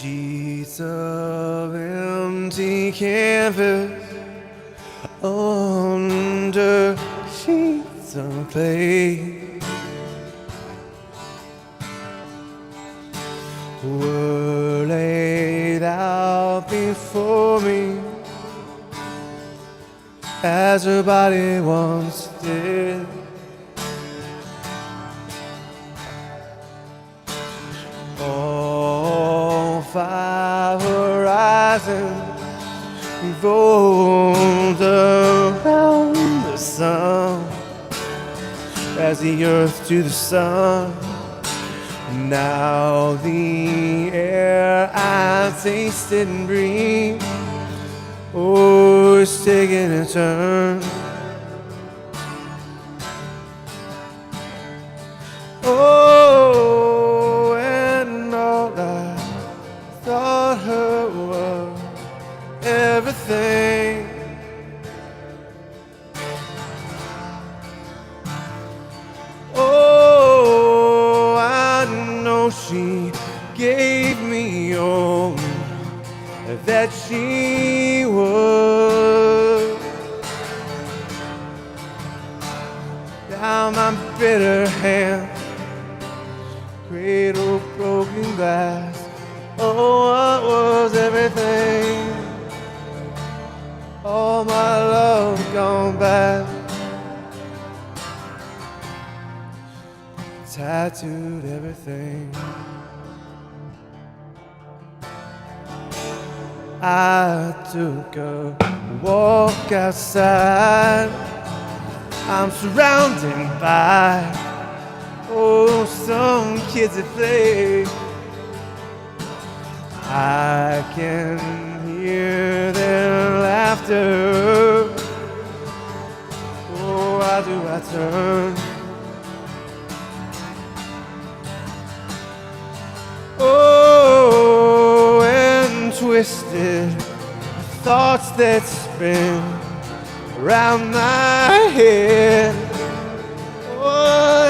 Sheets of empty canvas under sheets of clay were laid out before me as her body once did. All five horizons revolved around the sun as the earth to the sun. Now the air I tasted and breathed, oh, it's taking a turn. Oh, and all I thought her was everything. Oh, I know she gave me all that she was. Now my bitter hand cradle broken glass. Oh, what was everything? All my love gone back, tattooed everything. I took a walk outside. I'm surrounded by, oh, some kids that play. I can hear their laughter. Oh, why do I turn? Oh, and twisted thoughts that spin around my head. Oh,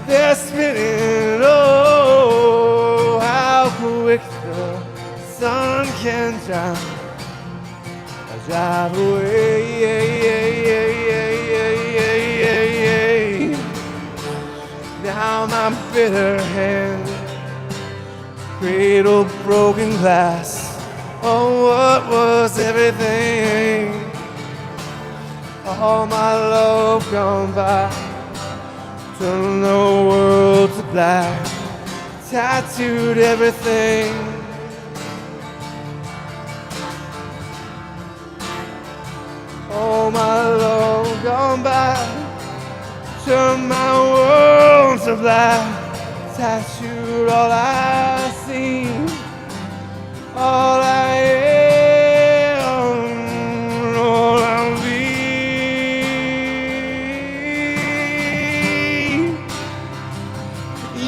they're spinning. Oh, how quick the sun can drive away. Now my bitter hand cradle broken glass. Oh, what was everything? All my love gone by, turn the world to black, tattooed everything. All my love gone by, turn my world to black, tattooed all I see, all I am, all I'll be.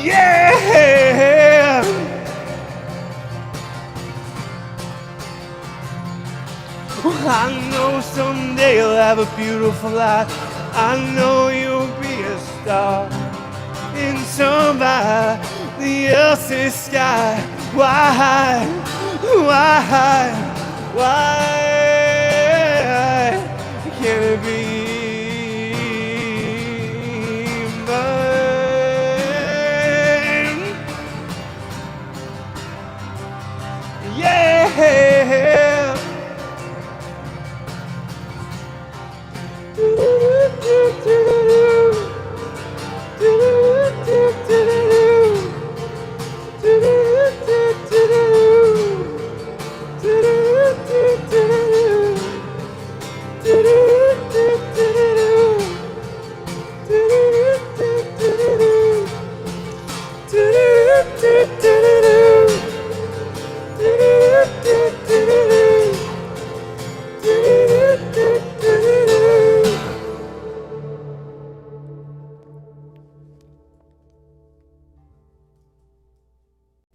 Yeah! I know someday you'll have a beautiful life. I know you'll be a star in somebody else's sky. Why can't it be mine? Yeah.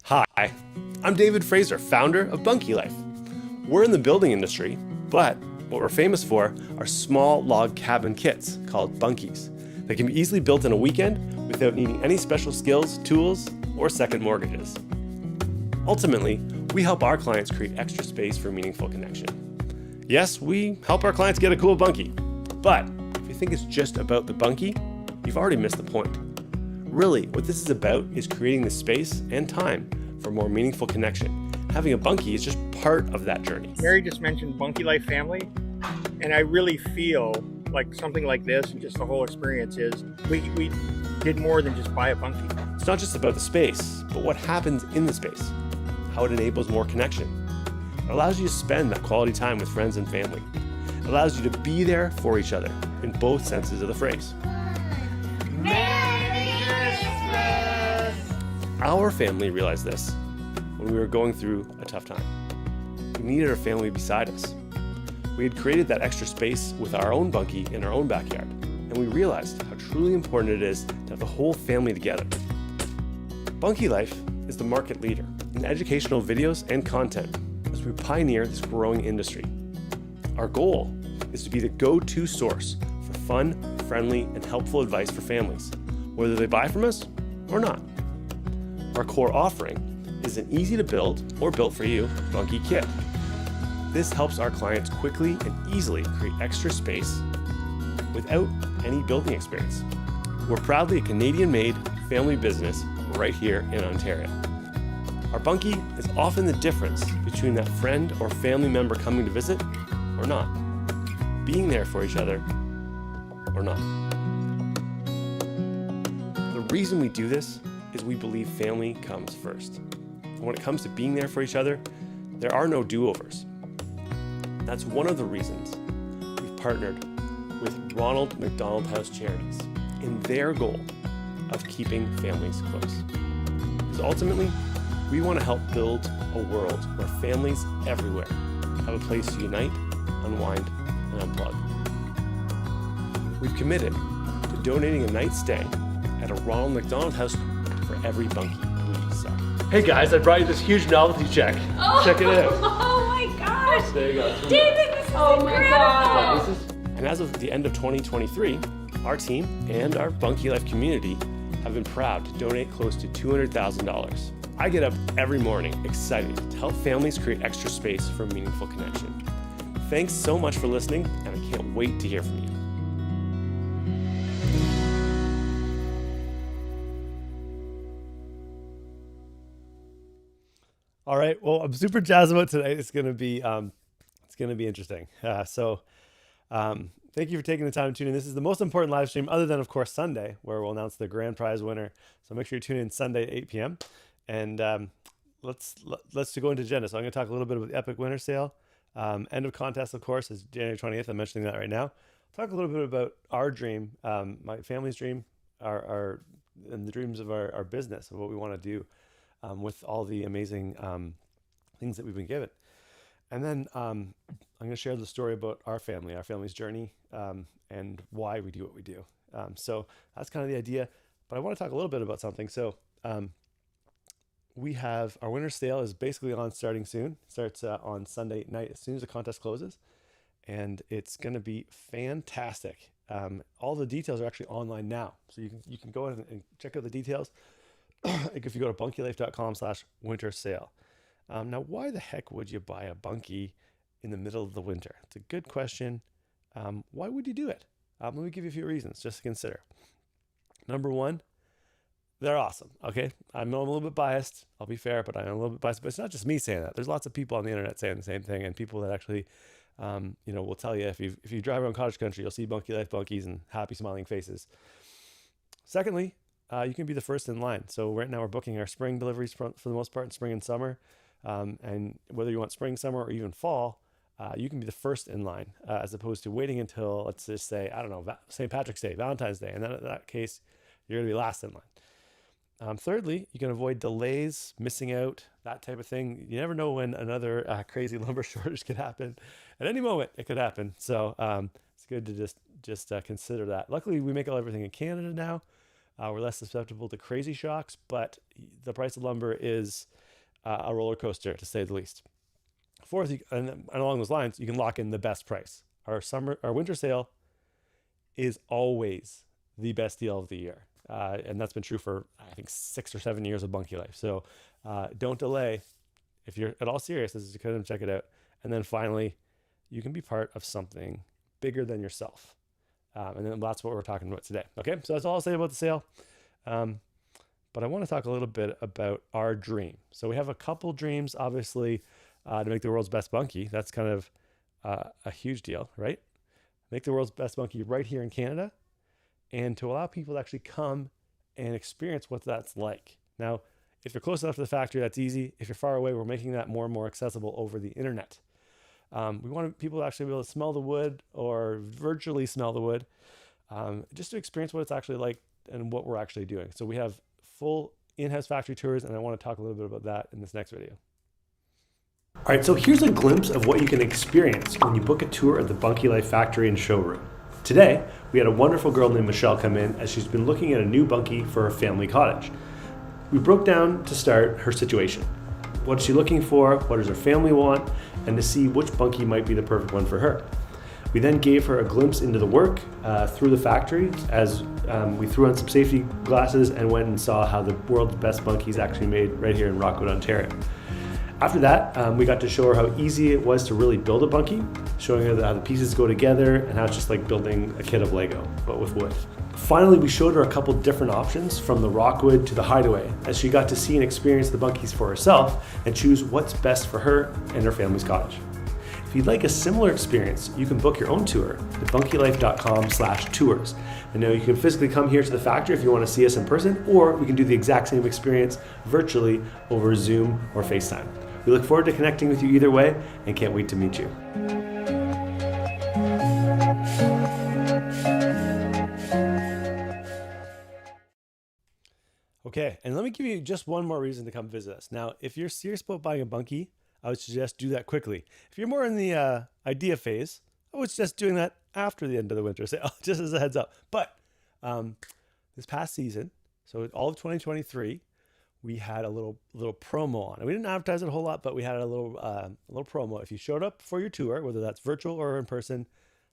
Hi, I'm David Fraser, founder of Bunkie Life. We're in the building industry, but what we're famous for are small log cabin kits called bunkies that can be easily built in a weekend without needing any special skills, tools, or second mortgages. Ultimately, we help our clients create extra space for meaningful connection. Yes, we help our clients get a cool bunkie, but if you think it's just about the bunkie, you've already missed the point. Really, what this is about is creating the space and time for more meaningful connection. Having a bunkie is just part of that journey. Mary just mentioned Bunkie Life family, and I really feel like something like this and just the whole experience is we did more than just buy a bunkie. It's not just about the space, but what happens in the space, how it enables more connection. It allows you to spend that quality time with friends and family. It allows you to be there for each other in both senses of the phrase. Merry Christmas! Our family realized this when we were going through a tough time. We needed our family beside us. We had created that extra space with our own bunkie in our own backyard, and we realized how truly important it is to have the whole family together. Bunkie Life is the market leader in educational videos and content as we pioneer this growing industry. Our goal is to be the go-to source for fun, friendly, and helpful advice for families, whether they buy from us or not. Our core offering is an easy-to-build or built-for-you bunkie kit. This helps our clients quickly and easily create extra space without any building experience. We're proudly a Canadian-made family business right here in Ontario. Our bunkie is often the difference between that friend or family member coming to visit or not, being there for each other or not. The reason we do this is we believe family comes first. And when it comes to being there for each other, there are no do-overs. That's one of the reasons we've partnered with Ronald McDonald House Charities in their goal of keeping families close. Because ultimately, we want to help build a world where families everywhere have a place to unite, unwind, and unplug. We've committed to donating a night's stay at a Ronald McDonald House for every bunkie we sell. Hey guys, I brought you this huge novelty check. Oh, Check it out. Oh my gosh! There you go. David, this is incredible! And as of the end of 2023, our team and our Bunkie Life community have been proud to donate close to $200,000. I get up every morning excited to help families create extra space for meaningful connection. Thanks so much for listening, and I can't wait to hear from you. All right. Well, I'm super jazzed about today. It's gonna be interesting. Thank you for taking the time to tune in. This is the most important live stream, other than of course Sunday, where we'll announce the grand prize winner. So make sure you tune in Sunday at 8 p.m. And let's go into agenda. So I'm going to talk a little bit about the Epic Winter Sale. End of contest, of course, is January 20th. I'm mentioning that right now. Talk a little bit about our dream, my family's dream, our and the dreams of our business, of what we want to do with all the amazing things that we've been given. And then I'm going to share the story about our family's journey, and why we do what we do. So that's kind of the idea. But I want to talk a little bit about something. So we have our winter sale is basically starting soon. Starts on Sunday night as soon as the contest closes, and it's going to be fantastic. All the details are actually online now, so you can go ahead and check out the details if you go to bunkylife.com/winter sale. Now, why the heck would you buy a bunkie in the middle of the winter? It's a good question. Why would you do it? Let me give you a few reasons just to consider. Number one, they're awesome. Okay. I know I'm a little bit biased. I'll be fair, but I'm a little bit biased. But it's not just me saying that. There's lots of people on the internet saying the same thing, and people that actually, will tell you if you drive around cottage country, you'll see Bunkie Life bunkies and happy smiling faces. Secondly, you can be the first in line. So right now we're booking our spring deliveries for the most part in spring and summer. And whether you want spring, summer, or even fall, you can be the first in line, as opposed to waiting until, let's just say, I don't know, St. Patrick's Day, Valentine's Day. And then in that case, you're going to be last in line. Thirdly, you can avoid delays, missing out, that type of thing. You never know when another crazy lumber shortage could happen. At any moment, it could happen. So it's good to just consider that. Luckily, we make everything in Canada now. We're less susceptible to crazy shocks, but the price of lumber is a roller coaster, to say the least. Fourth, and along those lines, you can lock in the best price. Our winter sale is always the best deal of the year. And that's been true for, I think, 6 or 7 years of Bunkie Life. So don't delay. if you're at all serious, this is to come and check it out. And then finally, you can be part of something bigger than yourself. And then that's what we're talking about today. Okay, so that's all I'll say about the sale. But I want to talk a little bit about our dream. So we have a couple dreams, obviously, to make the world's best bunkie. That's kind of a huge deal, right? Make the world's best bunkie right here in Canada, and to allow people to actually come and experience what that's like. Now, if you're close enough to the factory, that's easy. If you're far away, we're making that more and more accessible over the internet. We want people to actually be able to smell the wood or virtually smell the wood, just to experience what it's actually like and what we're actually doing. So we have full in-house factory tours, and I want to talk a little bit about that in this next video. All right, so here's a glimpse of what you can experience when you book a tour of the Bunkie Life factory and showroom. Today, we had a wonderful girl named Michelle come in as she's been looking at a new bunkie for her family cottage. We broke down to start her situation. What is she looking for? What does her family want? And to see which bunkie might be the perfect one for her. We then gave her a glimpse into the work through the factory as we threw on some safety glasses and went and saw how the world's best bunkie is actually made right here in Rockwood, Ontario. After that, we got to show her how easy it was to really build a bunkie, showing her how the pieces go together and how it's just like building a kit of Lego, but with wood. Finally, we showed her a couple different options from the Rockwood to the Hideaway, as she got to see and experience the bunkies for herself and choose what's best for her and her family's cottage. If you'd like a similar experience, you can book your own tour at bunkielife.com/tours. I know you can physically come here to the factory if you want to see us in person, or we can do the exact same experience virtually over Zoom or FaceTime. We look forward to connecting with you either way and can't wait to meet you. Okay, and let me give you just one more reason to come visit us. Now, if you're serious about buying a bunkie, I would suggest do that quickly. If you're more in the idea phase, I would suggest doing that after the end of the winter sale, just as a heads up. But this past season, so all of 2023, we had a little promo on it. We didn't advertise it a whole lot, but we had a little promo. If you showed up for your tour, whether that's virtual or in person,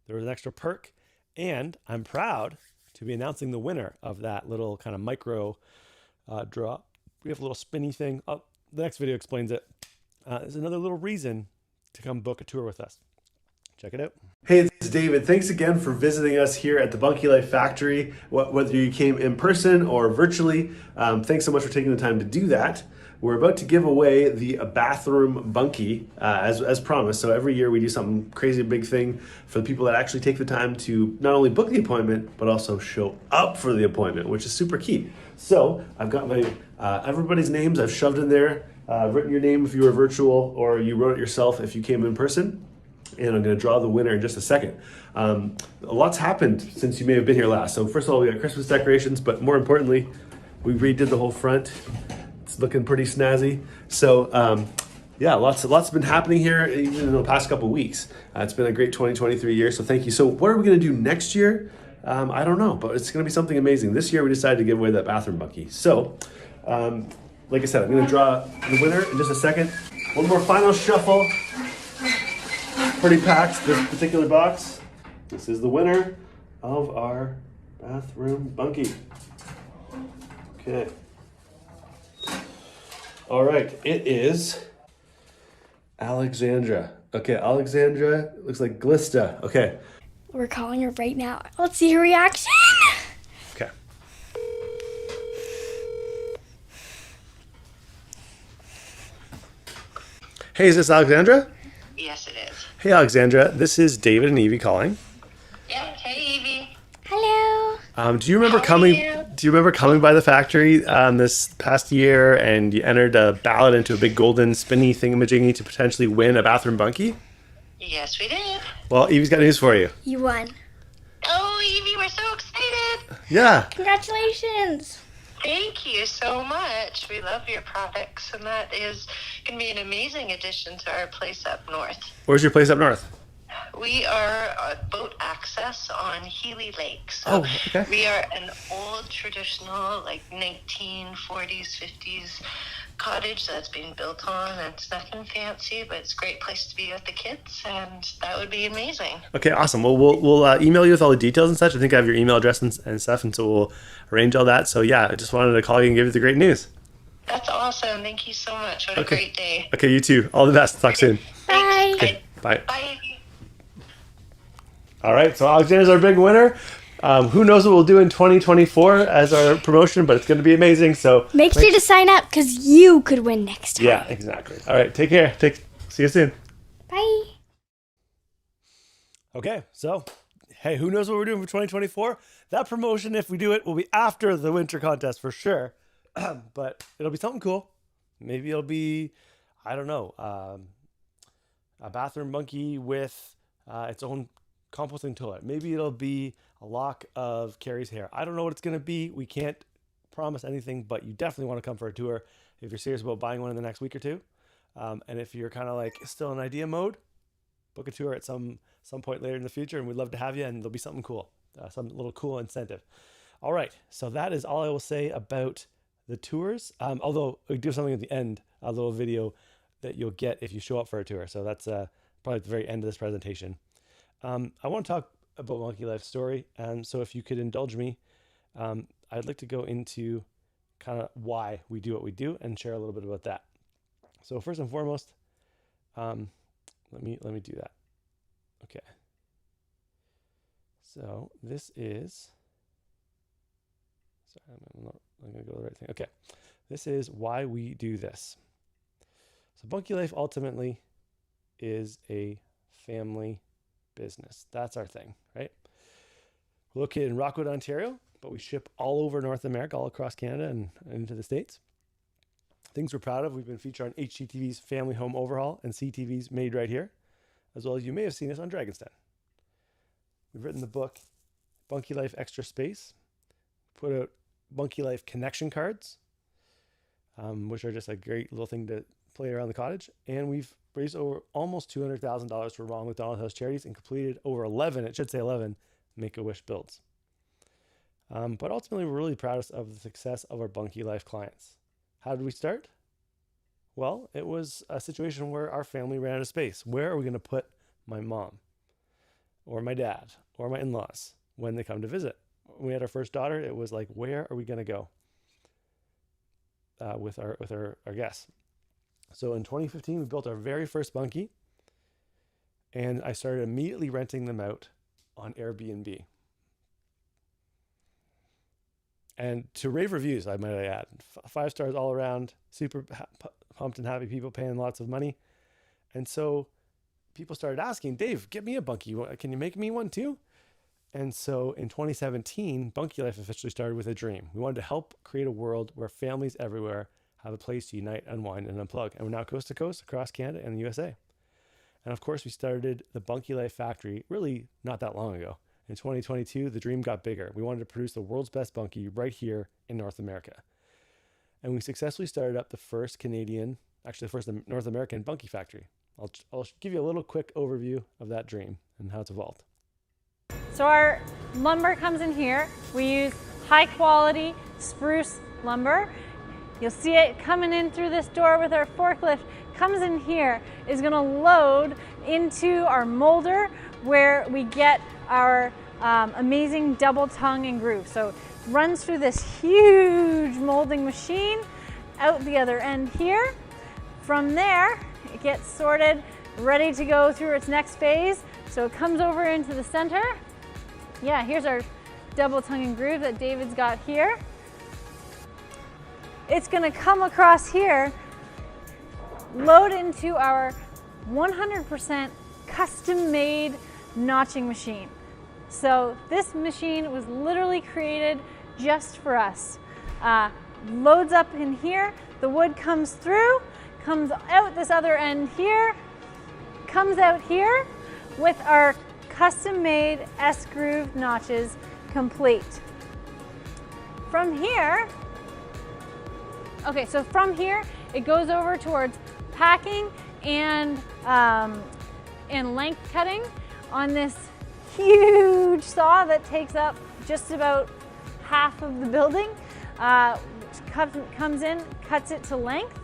there was an extra perk. And I'm proud to be announcing the winner of that little kind of micro draw. We have a little spinny thing. Oh, the next video explains it. There's another little reason to come book a tour with us. Check it out. Hey, it's David. Thanks again for visiting us here at the Bunkie Life Factory. Whether you came in person or virtually, thanks so much for taking the time to do that. We're about to give away the bathroom bunkie as promised. So every year we do something crazy big thing for the people that actually take the time to not only book the appointment, but also show up for the appointment, which is super key. So I've got my everybody's names I've shoved in there. I've written your name if you were virtual, or you wrote it yourself if you came in person. And I'm going to draw the winner in just a second. A lot's happened since you may have been here last. So first of all, we got Christmas decorations, but more importantly, we redid the whole front. It's looking pretty snazzy. So yeah, lots been happening here even in the past couple of weeks. It's been a great 2023 year, so thank you. So what are we going to do next year? I don't know, but it's going to be something amazing. This year we decided to give away that bathroom bunkie. So like I said, I'm going to draw the winner in just a second. One more final shuffle. Pretty packed, this particular box. This is the winner of our bathroom bunkie. Okay. All right, it is Alexandra. Okay, Alexandra looks like Glista. Okay. We're calling her right now. Let's see her reaction. Okay. Hey, is this Alexandra? Yes, it is. Hey, Alexandra. This is David and Evie calling. Yeah. Hey, Evie. Hello. Do you remember How are coming? you? Do you remember coming by the factory this past year and you entered a ballot into a big golden spinny thingamajiggy to potentially win a bathroom bunkie? Yes, we did. Well, Evie's got news for you. You won. Oh, Evie, we're so excited. Yeah. Congratulations. Thank you so much. We love your products, and that is going to be an amazing addition to our place up north. Where's your place up north? We are boat access on Healy Lake. So Oh, okay. we are an old traditional, like 1940s, 50s cottage that's being built on. It's nothing fancy, but it's a great place to be with the kids, and that would be amazing. Okay, awesome. Well, we'll email you with all the details and such. I think I have your email address and stuff, and so we'll arrange all that. So yeah, I just wanted to call you and give you the great news. That's awesome. Thank you so much. What a Okay. great day. Okay, you too. All the best. Talk soon. Bye. Okay, bye. Bye. All right, so Alexander's our big winner. Who knows what we'll do in 2024 as our promotion, but it's going to be amazing. So Make sure to sign up because you could win next time. yeah, exactly. All right, take care. See you soon. Bye. Okay, so hey, who knows what we're doing for 2024? That promotion, if we do it, will be after the winter contest for sure. But it'll be something cool. Maybe it'll be, I don't know, a bathroom bunkie with its own composting toilet. Maybe it'll be a lock of Carrie's hair. I don't know what it's going to be. We can't promise anything, but you definitely want to come for a tour if you're serious about buying one in the next week or two. And if you're kind of like still in idea mode, book a tour at some point later in the future, and we'd love to have you, and there'll be something cool, some little cool incentive. All right, so that is all I will say about the tours, although we do something at the end, a little video that you'll get if you show up for a tour. So that's probably at the very end of this presentation. I want to talk about Bunkie Life's story. So if you could indulge me, I'd like to go into kind of why we do what we do and share a little bit about that. So first and foremost, let me do that. Okay. So this is, sorry, I'm going to go to the right thing. Okay. This is why we do this. So Bunkie Life ultimately is a family business. That's our thing, right? We're located in Rockwood, Ontario, but we ship all over North America, all across Canada and into the States. Things we're proud of, we've been featured on HGTV's Family Home Overhaul and CTV's Made Right Here, as well as you may have seen us on Dragon's Den. We've written the book, Bunkie Life Extra Space, put out Bunkie Life connection cards, which are just a great little thing to play around the cottage. And we've raised over almost $200,000 for Ronald McDonald House charities and completed over 11 Make-A-Wish builds. But ultimately, we're really proud of the success of our Bunkie Life clients. How did we start? Well, it was a situation where our family ran out of space. Where are we going to put my mom or my dad or my in-laws when they come to visit? When we had our first daughter, it was like, where are we going to go with our guests? So in 2015, we built our very first bunkie, and I started immediately renting them out on Airbnb. And to rave reviews, I might add. 5 stars all around, super pumped and happy people paying lots of money. And so people started asking, Dave, get me a bunkie. Can you make me one too? And so in 2017, Bunkie Life officially started with a dream. We wanted to help create a world where families everywhere have a place to unite, unwind, and unplug. And we're now coast to coast across Canada and the USA. And of course, we started the Bunkie Life factory really not that long ago. In 2022, the dream got bigger. We wanted to produce the world's best bunkie right here in North America. And we successfully started up the first North American bunkie factory. I'll give you a little quick overview of that dream and how it's evolved. So our lumber comes in here. We use high quality spruce lumber. You'll see it coming in through this door with our forklift. Comes in here, is gonna load into our molder where we get our amazing double tongue and groove. So runs through this huge molding machine out the other end here. From there, it gets sorted, ready to go through its next phase. So it comes over into the center. Yeah, here's our double tongue and groove that David's got here. It's gonna come across here, load into our 100% custom-made notching machine. So this machine was literally created just for us. Loads up in here, the wood comes through, comes out this other end here, comes out here with our custom-made S-groove notches complete. From here, it goes over towards packing and length cutting on this huge saw that takes up just about half of the building. Comes in, cuts it to length,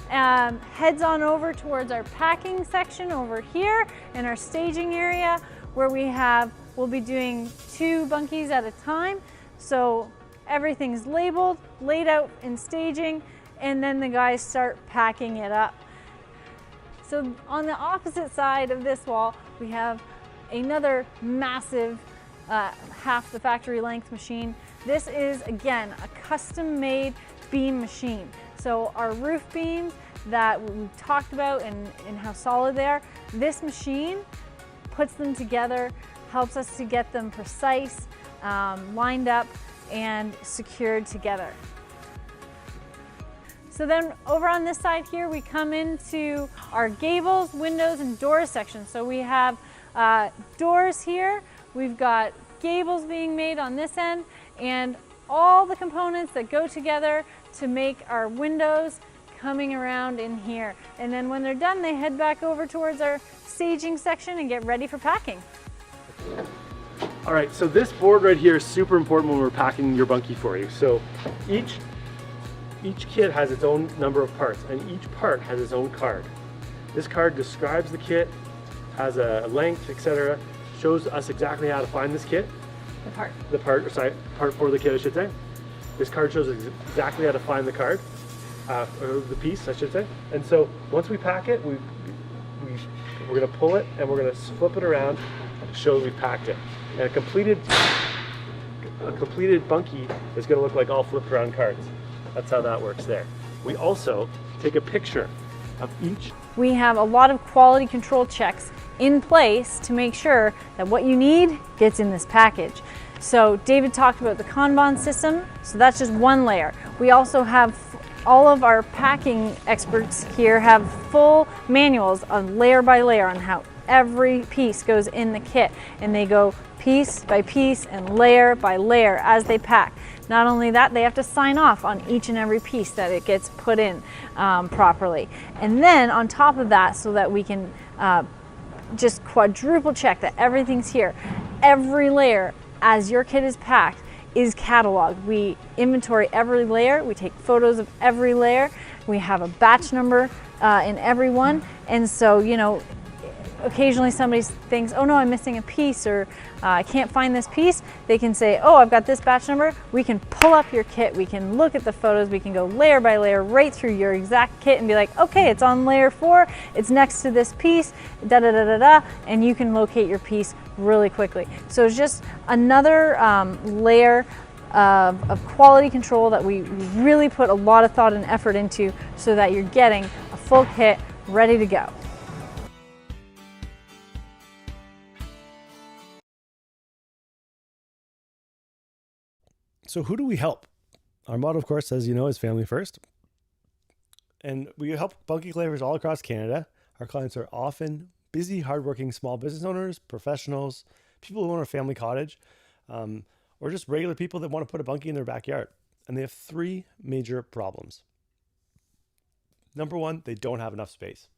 heads on over towards our packing section over here in our staging area where we'll be doing 2 bunkies at a time. So everything's labeled, laid out in staging, and then the guys start packing it up. So on the opposite side of this wall, we have another massive half the factory length machine. This is, again, a custom made beam machine. So our roof beams that we talked about and how solid they are, this machine puts them together, helps us to get them precise, lined up, and secured together. So then over on this side here, we come into our gables, windows, and doors section. So we have doors here, we've got gables being made on this end, and all the components that go together to make our windows coming around in here. And then when they're done, they head back over towards our staging section and get ready for packing. All right, so this board right here is super important when we're packing your bunkie for you. So each kit has its own number of parts, and each part has its own card. This card describes the kit, has a length, etc. Shows us exactly how to find this kit. Part for the kit, I should say. This card shows exactly how to find the card, or the piece, I should say. And so once we pack it, we're gonna pull it and we're gonna flip it around to show we've packed it. And a completed bunkie is gonna look like all flipped around cards. That's how that works there. We also take a picture of each. We have a lot of quality control checks in place to make sure that what you need gets in this package. So David talked about the Kanban system, so that's just one layer. We also have all of our packing experts here have full manuals on layer by layer on how every piece goes in the kit, and they go piece by piece and layer by layer as they pack. Not only that, they have to sign off on each and every piece that it gets put in properly. And then on top of that, so that we can just quadruple check that everything's here, every layer as your kit is packed is cataloged. We inventory every layer, we take photos of every layer, we have a batch number in every one, and so, you know, occasionally somebody thinks, oh no, I'm missing a piece, or I can't find this piece. They can say, oh, I've got this batch number. We can pull up your kit, we can look at the photos, we can go layer by layer right through your exact kit and be like, okay, it's on layer 4, it's next to this piece, da da da da da, and you can locate your piece really quickly. So it's just another layer of quality control that we really put a lot of thought and effort into, so that you're getting a full kit ready to go. So who do we help? Our motto, of course, as you know, is family first. And we help bunkie flavors all across Canada. Our clients are often busy, hardworking small business owners, professionals, people who own a family cottage, or just regular people that want to put a bunkie in their backyard. And they have 3 major problems. Number 1, they don't have enough space.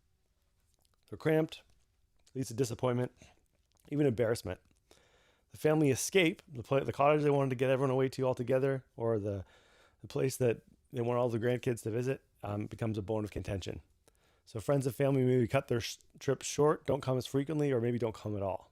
They're cramped, leads to disappointment, even embarrassment. The family escape, the cottage they wanted to get everyone away to all together, or the place that they want all the grandkids to visit, becomes a bone of contention. So friends and family maybe cut their trips short, don't come as frequently, or maybe don't come at all.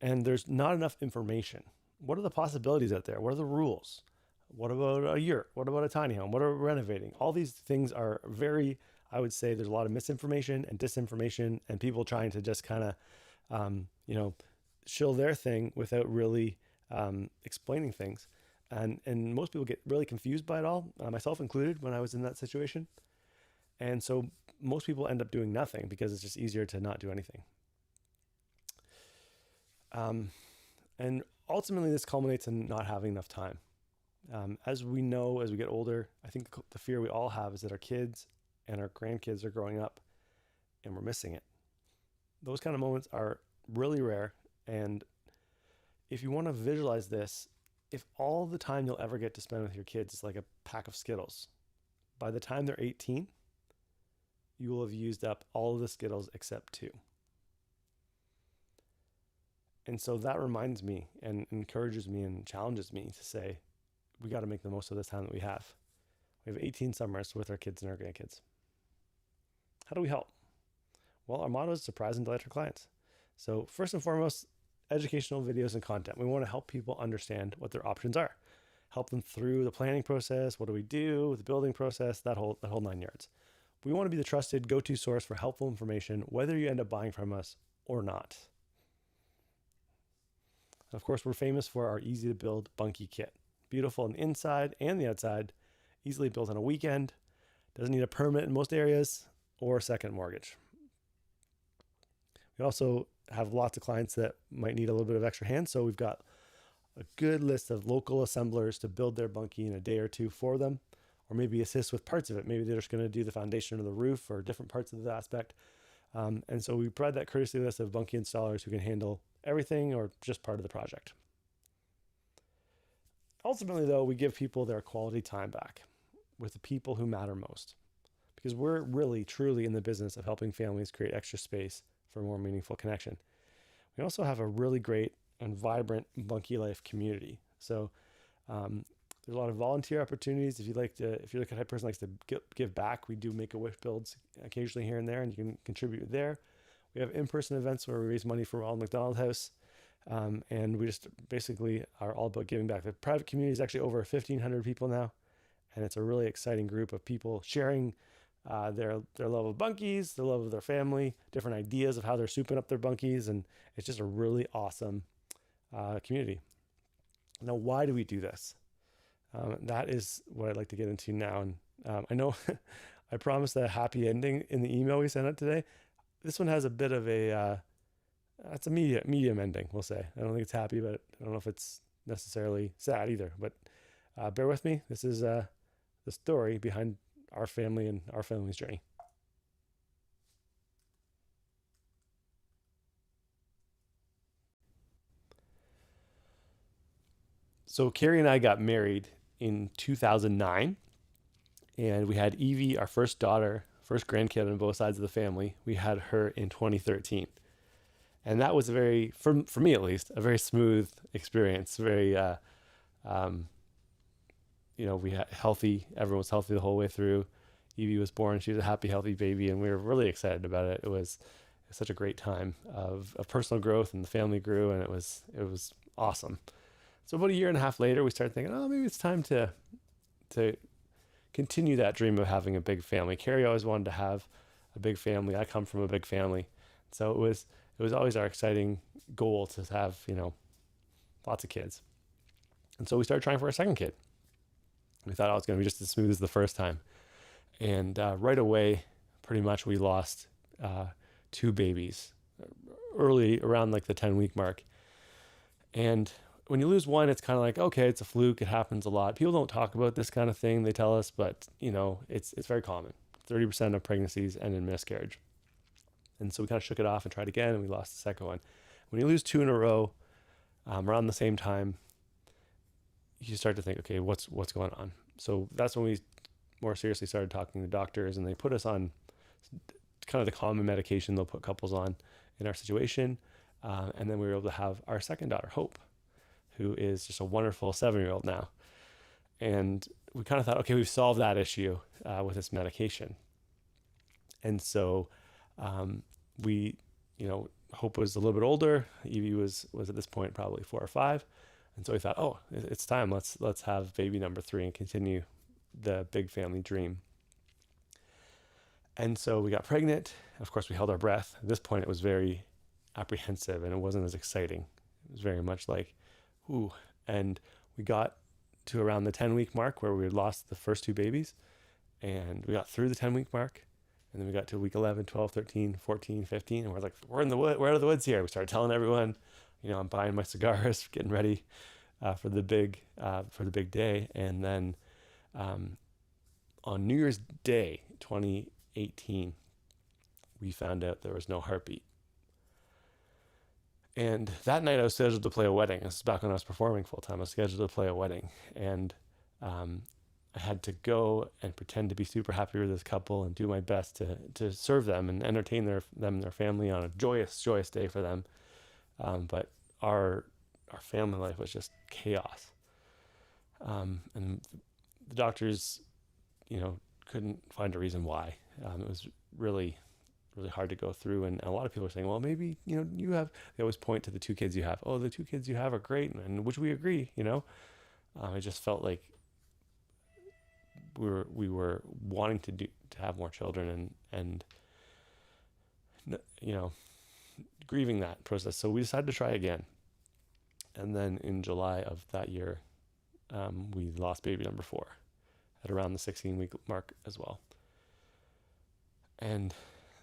And there's not enough information. What are the possibilities out there? What are the rules? What about a yurt? What about a tiny home? What are we renovating? All these things are very, I would say there's a lot of misinformation and disinformation, and people trying to just kind of, shill their thing without really explaining things. And most people get really confused by it all, myself included, when I was in that situation. And so most people end up doing nothing because it's just easier to not do anything. And ultimately this culminates in not having enough time. As we know, as we get older, I think the fear we all have is that our kids and our grandkids are growing up and we're missing it. Those kind of moments are really rare. And if you want to visualize this, if all the time you'll ever get to spend with your kids is like a pack of Skittles, by the time they're 18, you will have used up all of the Skittles except 2. And so that reminds me and encourages me and challenges me to say, we got to make the most of this time that we have. We have 18 summers with our kids and our grandkids. How do we help? Well, our motto is surprise and delight our clients. So first and foremost, educational videos and content. We want to help people understand what their options are. help them through the planning process. What do we do? The building process, that whole 9 yards. We want to be the trusted go-to source for helpful information, whether you end up buying from us or not. Of course, we're famous for our easy to build Bunky kit. Beautiful on the inside and the outside, easily built on a weekend, doesn't need a permit in most areas or a second mortgage. We also have lots of clients that might need a little bit of extra hands, so we've got a good list of local assemblers to build their Bunky in a day or two for them, or maybe assist with parts of it. Maybe they're just going to do the foundation or the roof or different parts of the aspect. And so we provide that courtesy list of Bunky installers who can handle everything or just part of the project. Ultimately, though, we give people their quality time back with the people who matter most, because we're really, truly in the business of helping families create extra space for a more meaningful connection. We also have a really great and vibrant Bunkie Life community. So there's a lot of volunteer opportunities. If you're the kind of person who likes to give back, we do Make-A-Wish builds occasionally here and there, and you can contribute there. We have in-person events where we raise money for Ronald McDonald House. And we just basically are all about giving back. The private community is actually over 1,500 people now. And it's a really exciting group of people sharing their love of bunkies, their love of their family, different ideas of how they're souping up their bunkies. And it's just a really awesome community. Now, why do we do this? That is what I'd like to get into now. And I know I promised a happy ending in the email we sent out today. This one has a bit of it's a medium ending, we'll say. I don't think it's happy, but I don't know if it's necessarily sad either. But bear with me. This is the story behind our family and our family's journey. So Carrie and I got married in 2009, and we had Evie, our first daughter, first grandkid on both sides of the family. We had her in 2013. And that was for me at least, a very smooth experience. Very, we had healthy, everyone was healthy the whole way through. Evie was born, she was a happy, healthy baby, and we were really excited about it. It was such a great time of personal growth, and the family grew, and it was awesome. So about a year and a half later, we started thinking, maybe it's time to continue that dream of having a big family. Carrie always wanted to have a big family. I come from a big family. So it was always our exciting goal to have, lots of kids. And so we started trying for our second kid. We thought it was going to be just as smooth as the first time. And right away, pretty much we lost 2 babies early, around like the 10-week mark. And when you lose one, it's kind of like, okay, it's a fluke. It happens a lot. People don't talk about this kind of thing, they tell us, but it's very common. 30% of pregnancies end in miscarriage. And so we kind of shook it off and tried again, and we lost the second one. When you lose 2 in a row around the same time, you start to think, okay, what's going on? So that's when we more seriously started talking to doctors, and they put us on kind of the common medication they'll put couples on in our situation. And then we were able to have our second daughter, Hope, who is just a wonderful 7-year-old now. And we kind of thought, okay, we've solved that issue with this medication. And so Hope was a little bit older. Evie was at this point probably 4 or 5. And so we thought, it's time. Let's have baby number 3 and continue the big family dream. And so we got pregnant. Of course, we held our breath. At this point, it was very apprehensive, and it wasn't as exciting. It was very much like, ooh. And we got to around the 10-week mark where we had lost the first 2 babies. And we got through the 10-week mark. And then we got to week 11, 12, 13, 14, 15. And we're like, we're in the wood. We're out of the woods here. We started telling everyone, I'm buying my cigars, getting ready for the big day. And then on New Year's Day, 2018, we found out there was no heartbeat. And that night I was scheduled to play a wedding. This is back when I was performing full time. I was scheduled to play a wedding. And I had to go and pretend to be super happy with this couple and do my best to serve them and entertain them and their family on a joyous day for them. But our family life was just chaos. And the doctors, couldn't find a reason why. It was really, really hard to go through. And a lot of people are saying, well, maybe, they always point to the 2 kids you have. Oh, the 2 kids you have are great. And which we agree, I just felt like we were wanting to have more children and you know, grieving that process. So we decided to try again. And then in July of that year, we lost baby number 4 at around the 16-week mark as well. And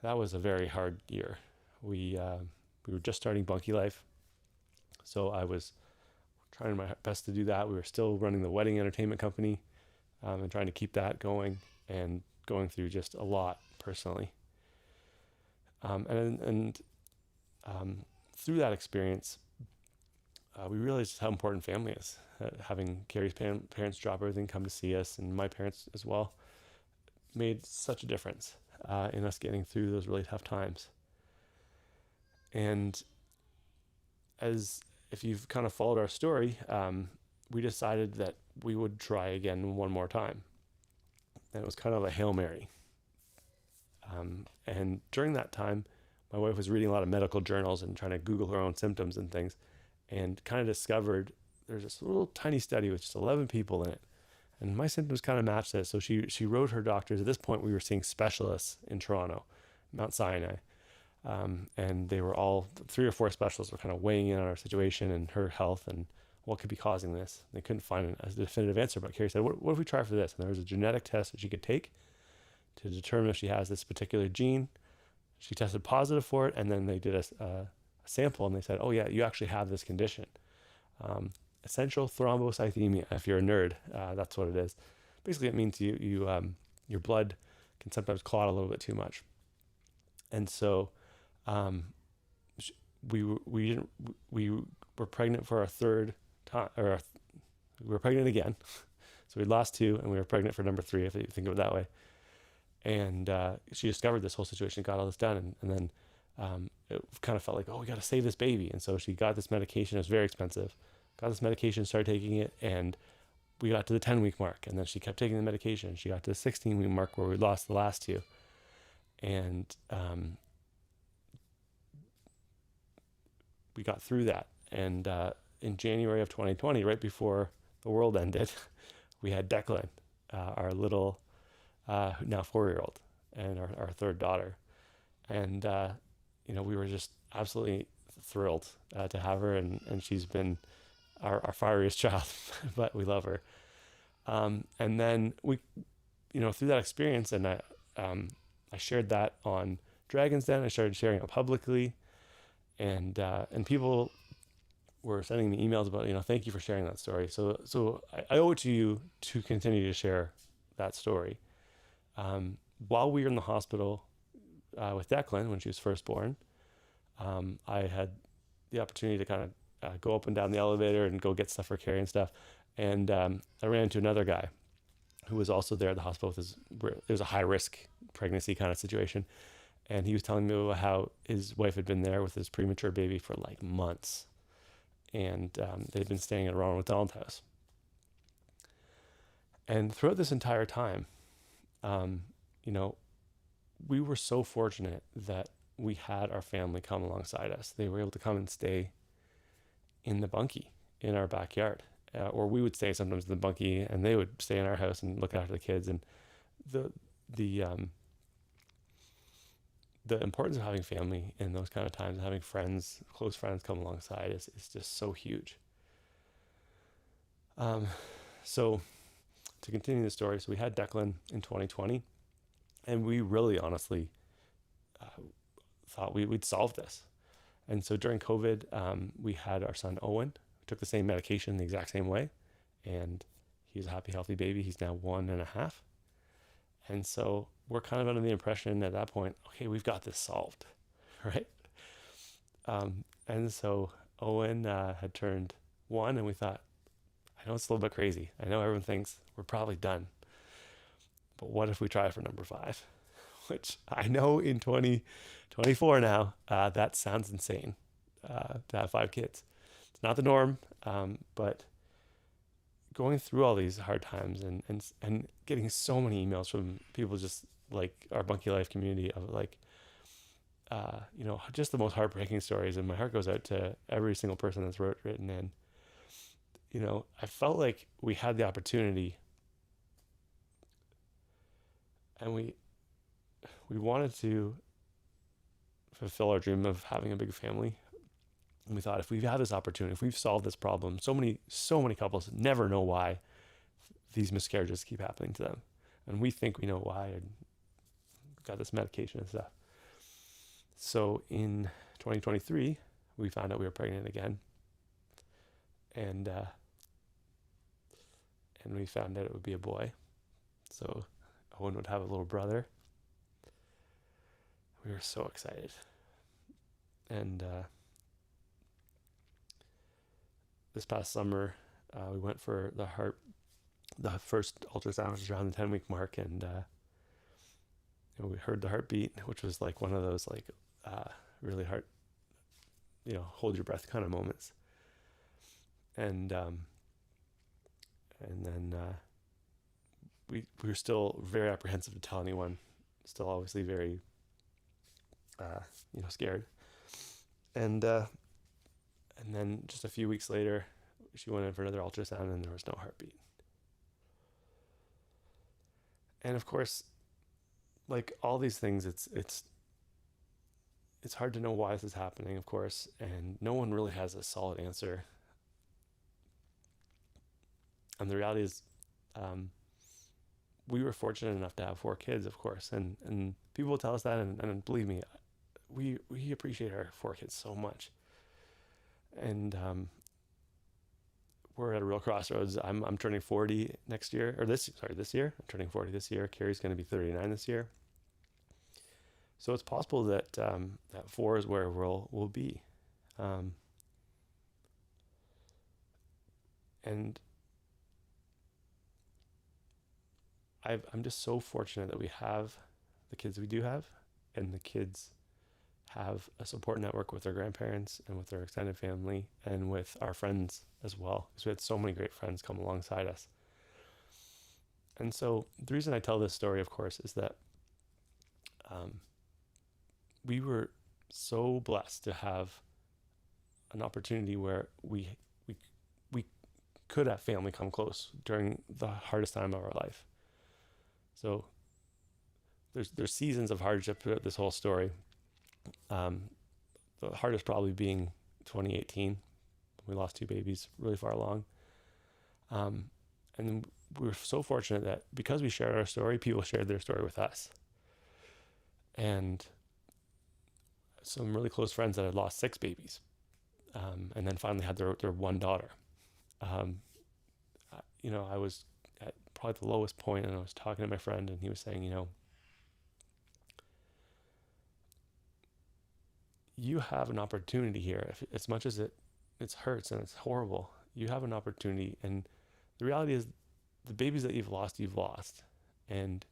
that was a very hard year. We were just starting Bunkie Life, so I was trying my best to do that. We were still running the wedding entertainment company, and trying to keep that going, and going through just a lot personally. And through that experience, we realized how important family is. Having Carrie's parents drop everything, come to see us, and my parents as well, made such a difference in us getting through those really tough times. And if you've kind of followed our story, we decided that we would try again one more time. And it was kind of a Hail Mary. And during that time, my wife was reading a lot of medical journals and trying to Google her own symptoms and things, and kind of discovered there's this little tiny study with just 11 people in it. And my symptoms kind of matched this. So she wrote her doctors. At this point, we were seeing specialists in Toronto, Mount Sinai. And they were all 3 or 4 specialists were kind of weighing in on our situation and her health and what could be causing this. They couldn't find a definitive answer, but Carrie said, what if we try for this? And there was a genetic test that she could take to determine if she has this particular gene. She tested positive for it, and then they did a sample, and they said, oh yeah, you actually have this condition. Essential thrombocythemia. If you're a nerd, that's what it is. Basically, it means your blood can sometimes clot a little bit too much. And so we were pregnant for our 3rd time, we were pregnant again. So we lost 2, and we were pregnant for number 3, if you think of it that way. And she discovered this whole situation, got all this done, and then it kind of felt like, oh, we got to save this baby. And so she got this medication. It was very expensive. Got this medication, started taking it, and we got to the 10-week mark. And then she kept taking the medication. She got to the 16-week mark where we lost the last 2. And we got through that. And in January of 2020, right before the world ended, we had Declan, our little now 4-year-old, and our 3rd daughter. And we were just absolutely thrilled to have her, and she's been our fieriest child, but we love her. And then we, through that experience, and I shared that on Dragon's Den. I started sharing it publicly, and people were sending me emails about, thank you for sharing that story. So I owe it to you to continue to share that story. While we were in the hospital with Declan, when she was first born, I had the opportunity to kind of go up and down the elevator and go get stuff for Carrie and stuff. And I ran into another guy who was also there at the hospital it was a high risk pregnancy kind of situation. And he was telling me about how his wife had been there with his premature baby for like months. And they'd been staying at Ronald McDonald's house. And throughout this entire time, we were so fortunate that we had our family come alongside us. They were able to come and stay in the bunkie in our backyard. Or we would stay sometimes in the bunkie, and they would stay in our house and look after the kids. And the importance of having family in those kind of times, having friends, close friends come alongside is just so huge. So to continue the story, so we had Declan in 2020, and we really honestly thought we'd solve this. And so during COVID, we had our son Owen, who took the same medication the exact same way, and he's a happy, healthy baby. He's now 1.5. And so we're kind of under the impression at that point, okay, we've got this solved, right? And so Owen had turned 1, and we thought, I know it's a little bit crazy. I know everyone thinks we're probably done. But what if we try for number 5? Which I know in 2024 now, that sounds insane, to have 5 kids. It's not the norm, but going through all these hard times and getting so many emails from people just like our Bunkie Life community of like, just the most heartbreaking stories. And my heart goes out to every single person that's written in. I felt like we had the opportunity, and we wanted to fulfill our dream of having a big family. And we thought, if we've had this opportunity, if we've solved this problem, so many couples never know why these miscarriages keep happening to them. And we think we know why, and got this medication and stuff. So in 2023, we found out we were pregnant again. And we found out it would be a boy. So Owen would have a little brother. We were so excited. And this past summer, we went for the first ultrasound, which was around the 10-week mark, and we heard the heartbeat, which was like one of those really heart, hold your breath kind of moments. And then we were still very apprehensive to tell anyone, still obviously very scared. And then just a few weeks later, she went in for another ultrasound, and there was no heartbeat. And of course, like all these things, it's hard to know why this is happening, of course, and no one really has a solid answer. And the reality is, we were fortunate enough to have 4 kids, of course, and people will tell us that, and believe me, we appreciate our 4 kids so much. And we're at a real crossroads. I'm turning 40 next year, or this year. I'm turning 40 this year. Carrie's going to be 39 this year. So it's possible that that 4 is where we'll be. And I'm just so fortunate that we have the kids we do have, and the kids have a support network with their grandparents and with their extended family and with our friends as well, because we had so many great friends come alongside us. And so the reason I tell this story, of course, is that we were so blessed to have an opportunity where we could have family come close during the hardest time of our life. So there's seasons of hardship throughout this whole story. The hardest probably being 2018. We lost 2 babies really far along. And we were so fortunate that because we shared our story, people shared their story with us. And some really close friends that had lost 6 babies, and then finally had their one daughter. I was at probably the lowest point, and I was talking to my friend, and he was saying, you have an opportunity here. As much as it hurts and it's horrible, you have an opportunity. And the reality is, the babies that you've lost, and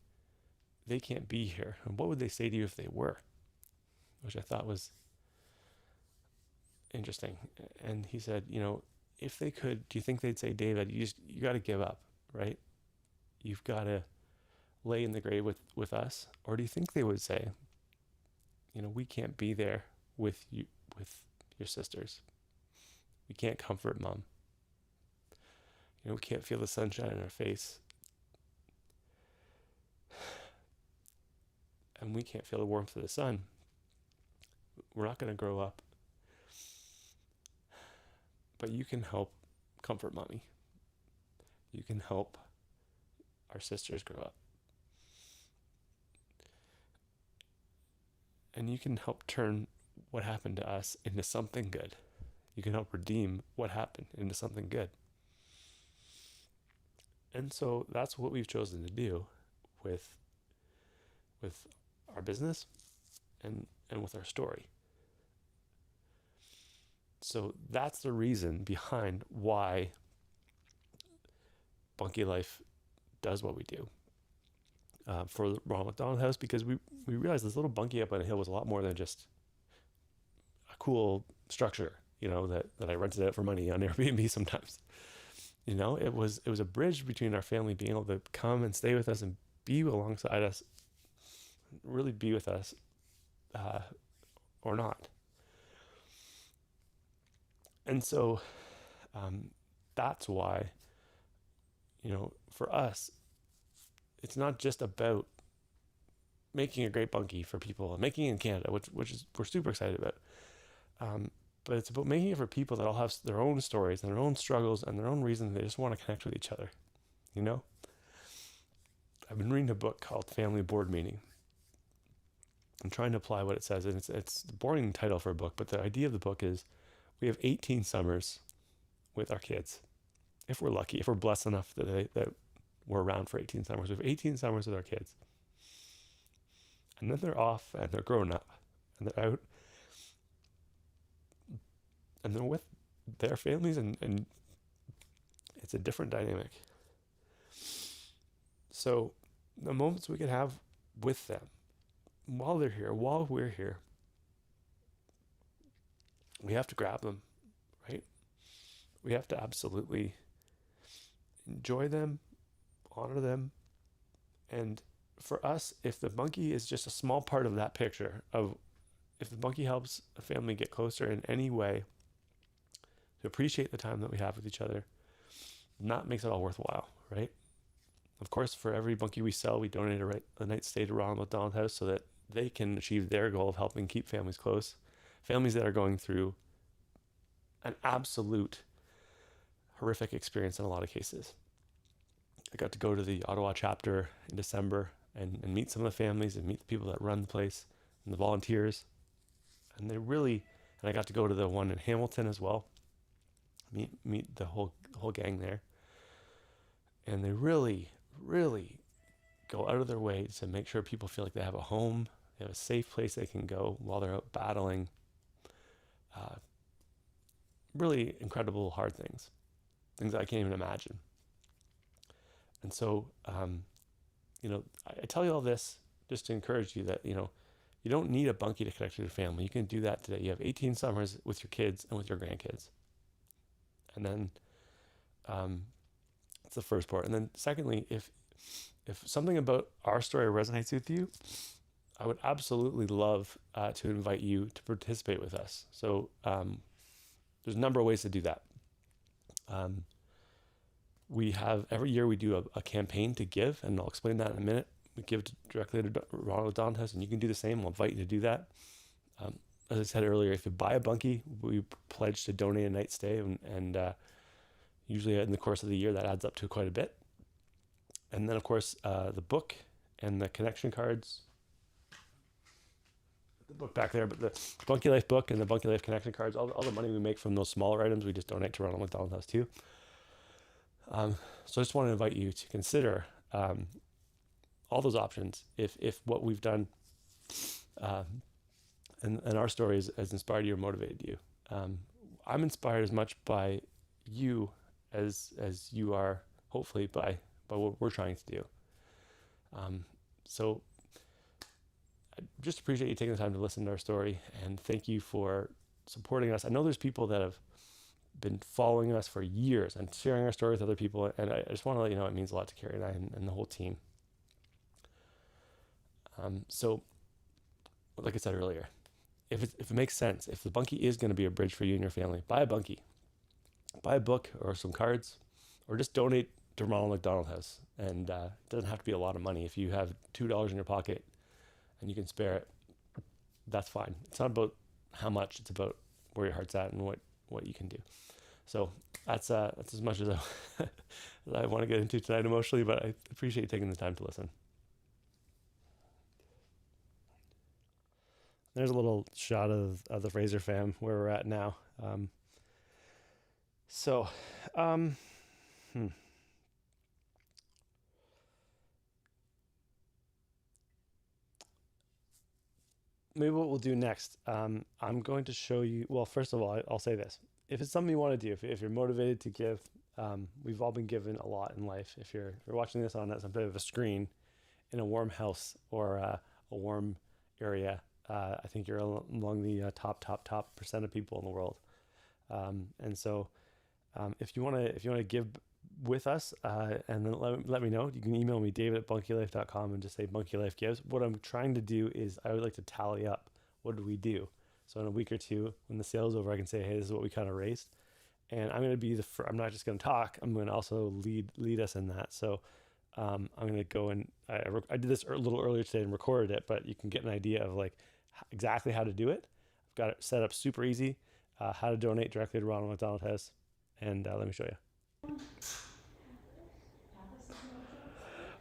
they can't be here. And what would they say to you if they were? Which I thought was interesting. And he said, if they could, do you think they'd say, David, you got to give up, right? You've got to lay in the grave with us? Or do you think they would say, we can't be there with you, with your sisters. We can't comfort mom. We can't feel the sunshine in our face. And we can't feel the warmth of the sun. We're not going to grow up. But you can help comfort mommy. You can help our sisters grow up. And you can help turn what happened to us into something good. You can help redeem what happened into something good. And so that's what we've chosen to do with our business and with our story. So that's the reason behind why Bunkie Life does what we do for the Ronald McDonald House, because we realized this little bunkie up on a hill was a lot more than just a cool structure, that I rented out for money on Airbnb sometimes. It was a bridge between our family being able to come and stay with us and be alongside us, really be with us, or not. And so that's why, for us, it's not just about making a great bunkie for people and making it in Canada, which is we're super excited about. But it's about making it for people that all have their own stories and their own struggles and their own reasons they just want to connect with each other. I've been reading a book called Family Board Meeting. I'm trying to apply what it says, and it's a boring title for a book, but the idea of the book is we have 18 summers with our kids. If we're lucky, if we're blessed enough that we're around for 18 summers, we have 18 summers with our kids. And then they're off and they're grown up and they're out and they're with their families, and it's a different dynamic. So the moments we can have with them while they're here, while we're here, we have to grab them, right? We have to absolutely enjoy them, honor them. And for us, if the bunkie is just a small part of that picture, of if the bunkie helps a family get closer in any way, to appreciate the time that we have with each other, that makes it all worthwhile, right? Of course, for every bunkie we sell, we donate a night's stay to Ronald McDonald House so that they can achieve their goal of helping keep families close. Families that are going through an absolute horrific experience in a lot of cases. I got to go to the Ottawa chapter in December and meet some of the families and meet the people that run the place and the volunteers. And I got to go to the one in Hamilton as well. Meet the whole gang there. And they really, really go out of their way to make sure people feel like they have a home, they have a safe place they can go while they're out battling really incredible hard things that I can't even imagine. And so, I tell you all this just to encourage you that, you don't need a bunkie to connect with your family. You can do that today. You have 18 summers with your kids and with your grandkids. And then that's the first part. And then secondly, if something about our story resonates with you, I would absolutely love to invite you to participate with us. So there's a number of ways to do that. We have, every year we do a campaign to give, and I'll explain that in a minute. We give directly to Ronald McDonald House, and you can do the same. I'll invite you to do that. As I said earlier, if you buy a bunkie, we pledge to donate a night stay, and usually in the course of the year that adds up to quite a bit. And then of course the book and the connection cards, the book back there, but the Bunkie Life book and the Bunkie Life connection cards, all the money we make from those smaller items, we just donate to Ronald McDonald House too. So I just want to invite you to consider all those options if what we've done and our story has inspired you or motivated you. I'm inspired as much by you as you are, hopefully, by what we're trying to do. So I just appreciate you taking the time to listen to our story, and thank you for supporting us. I know there's people that have been following us for years and sharing our story with other people, and I just want to let you know it means a lot to Carrie and I and the whole team. So like I said earlier, if it makes sense, if the bunkie is going to be a bridge for you and your family, buy a bunkie, buy a book or some cards, or just donate to Ronald McDonald House. And it doesn't have to be a lot of money. If you have $2 in your pocket and you can spare it, that's fine. It's not about how much, it's about where your heart's at and what you can do. So that's as much as I want to get into tonight emotionally, but I appreciate you taking the time to listen. There's a little shot of the Fraser fam where we're at now. Maybe what we'll do next, I'm going to show you, well, first of all, I'll say this. If it's something you want to do, if you're motivated to give, we've all been given a lot in life. If you're watching this on some type of a screen in a warm house or a warm area, I think you're among the top percent of people in the world. And so if you want to give with us, and then let me know, you can email me, david@bunkylife.com, and just say Bunkie Life Gives. What I'm trying to do is I would like to tally up what did we do. So in a week or two, when the sale's over, I can say, hey, this is what we kind of raised. and I'm going to be I'm not just going to talk. I'm going to also lead us in that. So I'm going to go and I did this a little earlier today and recorded it, but you can get an idea of like exactly how to do it. I've got it set up super easy. How to donate directly to Ronald McDonald House, and let me show you.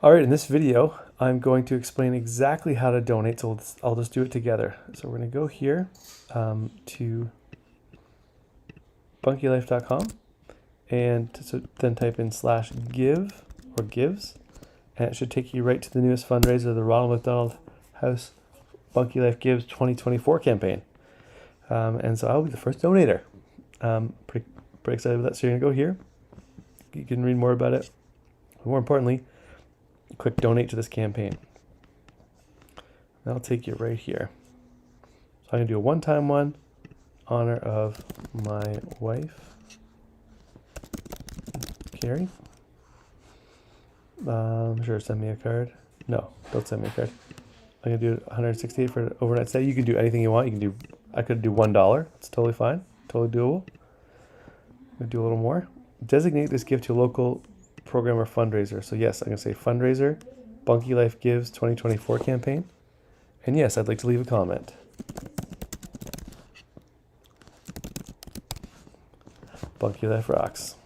All right, in this video, I'm going to explain exactly how to donate, so I'll just do it together. So we're going to go here to bunkylife.com, and then type in /give or gives, and it should take you right to the newest fundraiser, the Ronald McDonald House Bunkie Life Gives 2024 campaign. And so I'll be the first donator. Pretty excited about that. So you're going to go here. You can read more about it. More importantly, click donate to this campaign. That'll take you right here. So I'm going to do a one-time one. Honor of my wife, Carrie. Sure, send me a card. No, don't send me a card. I'm going to do 168 for an overnight stay. You can do anything you want. I could do $1. It's totally fine. Totally doable. I'm going to do a little more. Designate this gift to a local program or fundraiser. So yes, I'm going to say fundraiser, Bunkie Life Gives 2024 campaign. And yes, I'd like to leave a comment. Bunkie Life rocks.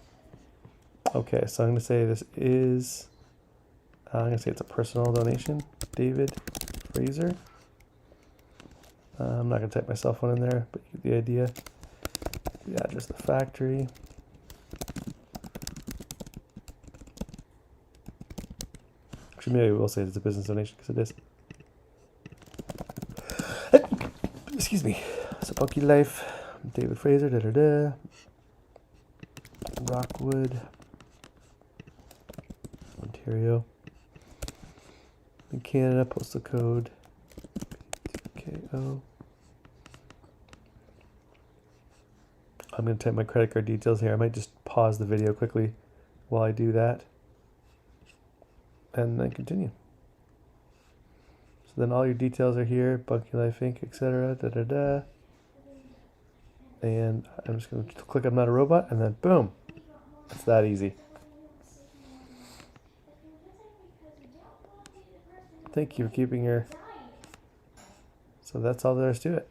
Okay, so I'm going to say this is, I'm going to say it's a personal donation. David Fraser. I'm not going to type my cell phone in there, but you get the idea. The address of the factory. Actually, maybe we'll say it's a business donation because it is. Excuse me. So Bunkie Life, David Fraser, Rockwood, Ontario, in Canada, postal code KO. I'm going to type my credit card details here. I might just pause the video quickly while I do that, and then continue. So then all your details are here, Bunkie Life Inc., etc. And I'm just going to click I'm not a robot, and then boom. It's that easy. Thank you for keeping your... So that's all there is to it.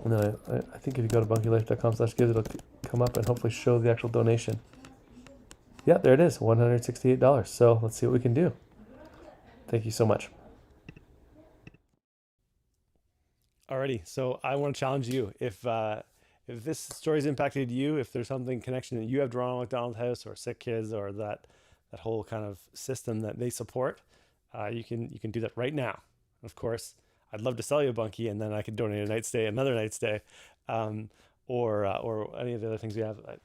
And then I think if you go to bunkylife.com/gives, it'll come up and hopefully show the actual donation. Yeah, there it is, $168. So let's see what we can do. Thank you so much. Alrighty, so I want to challenge you. If this story's impacted you, if there's something connection that you have to Ronald McDonald House or Sick Kids or that whole kind of system that they support, you can do that right now. Of course, I'd love to sell you a bunkie, and then I could donate a night stay, another night stay, or any of the other things we have. I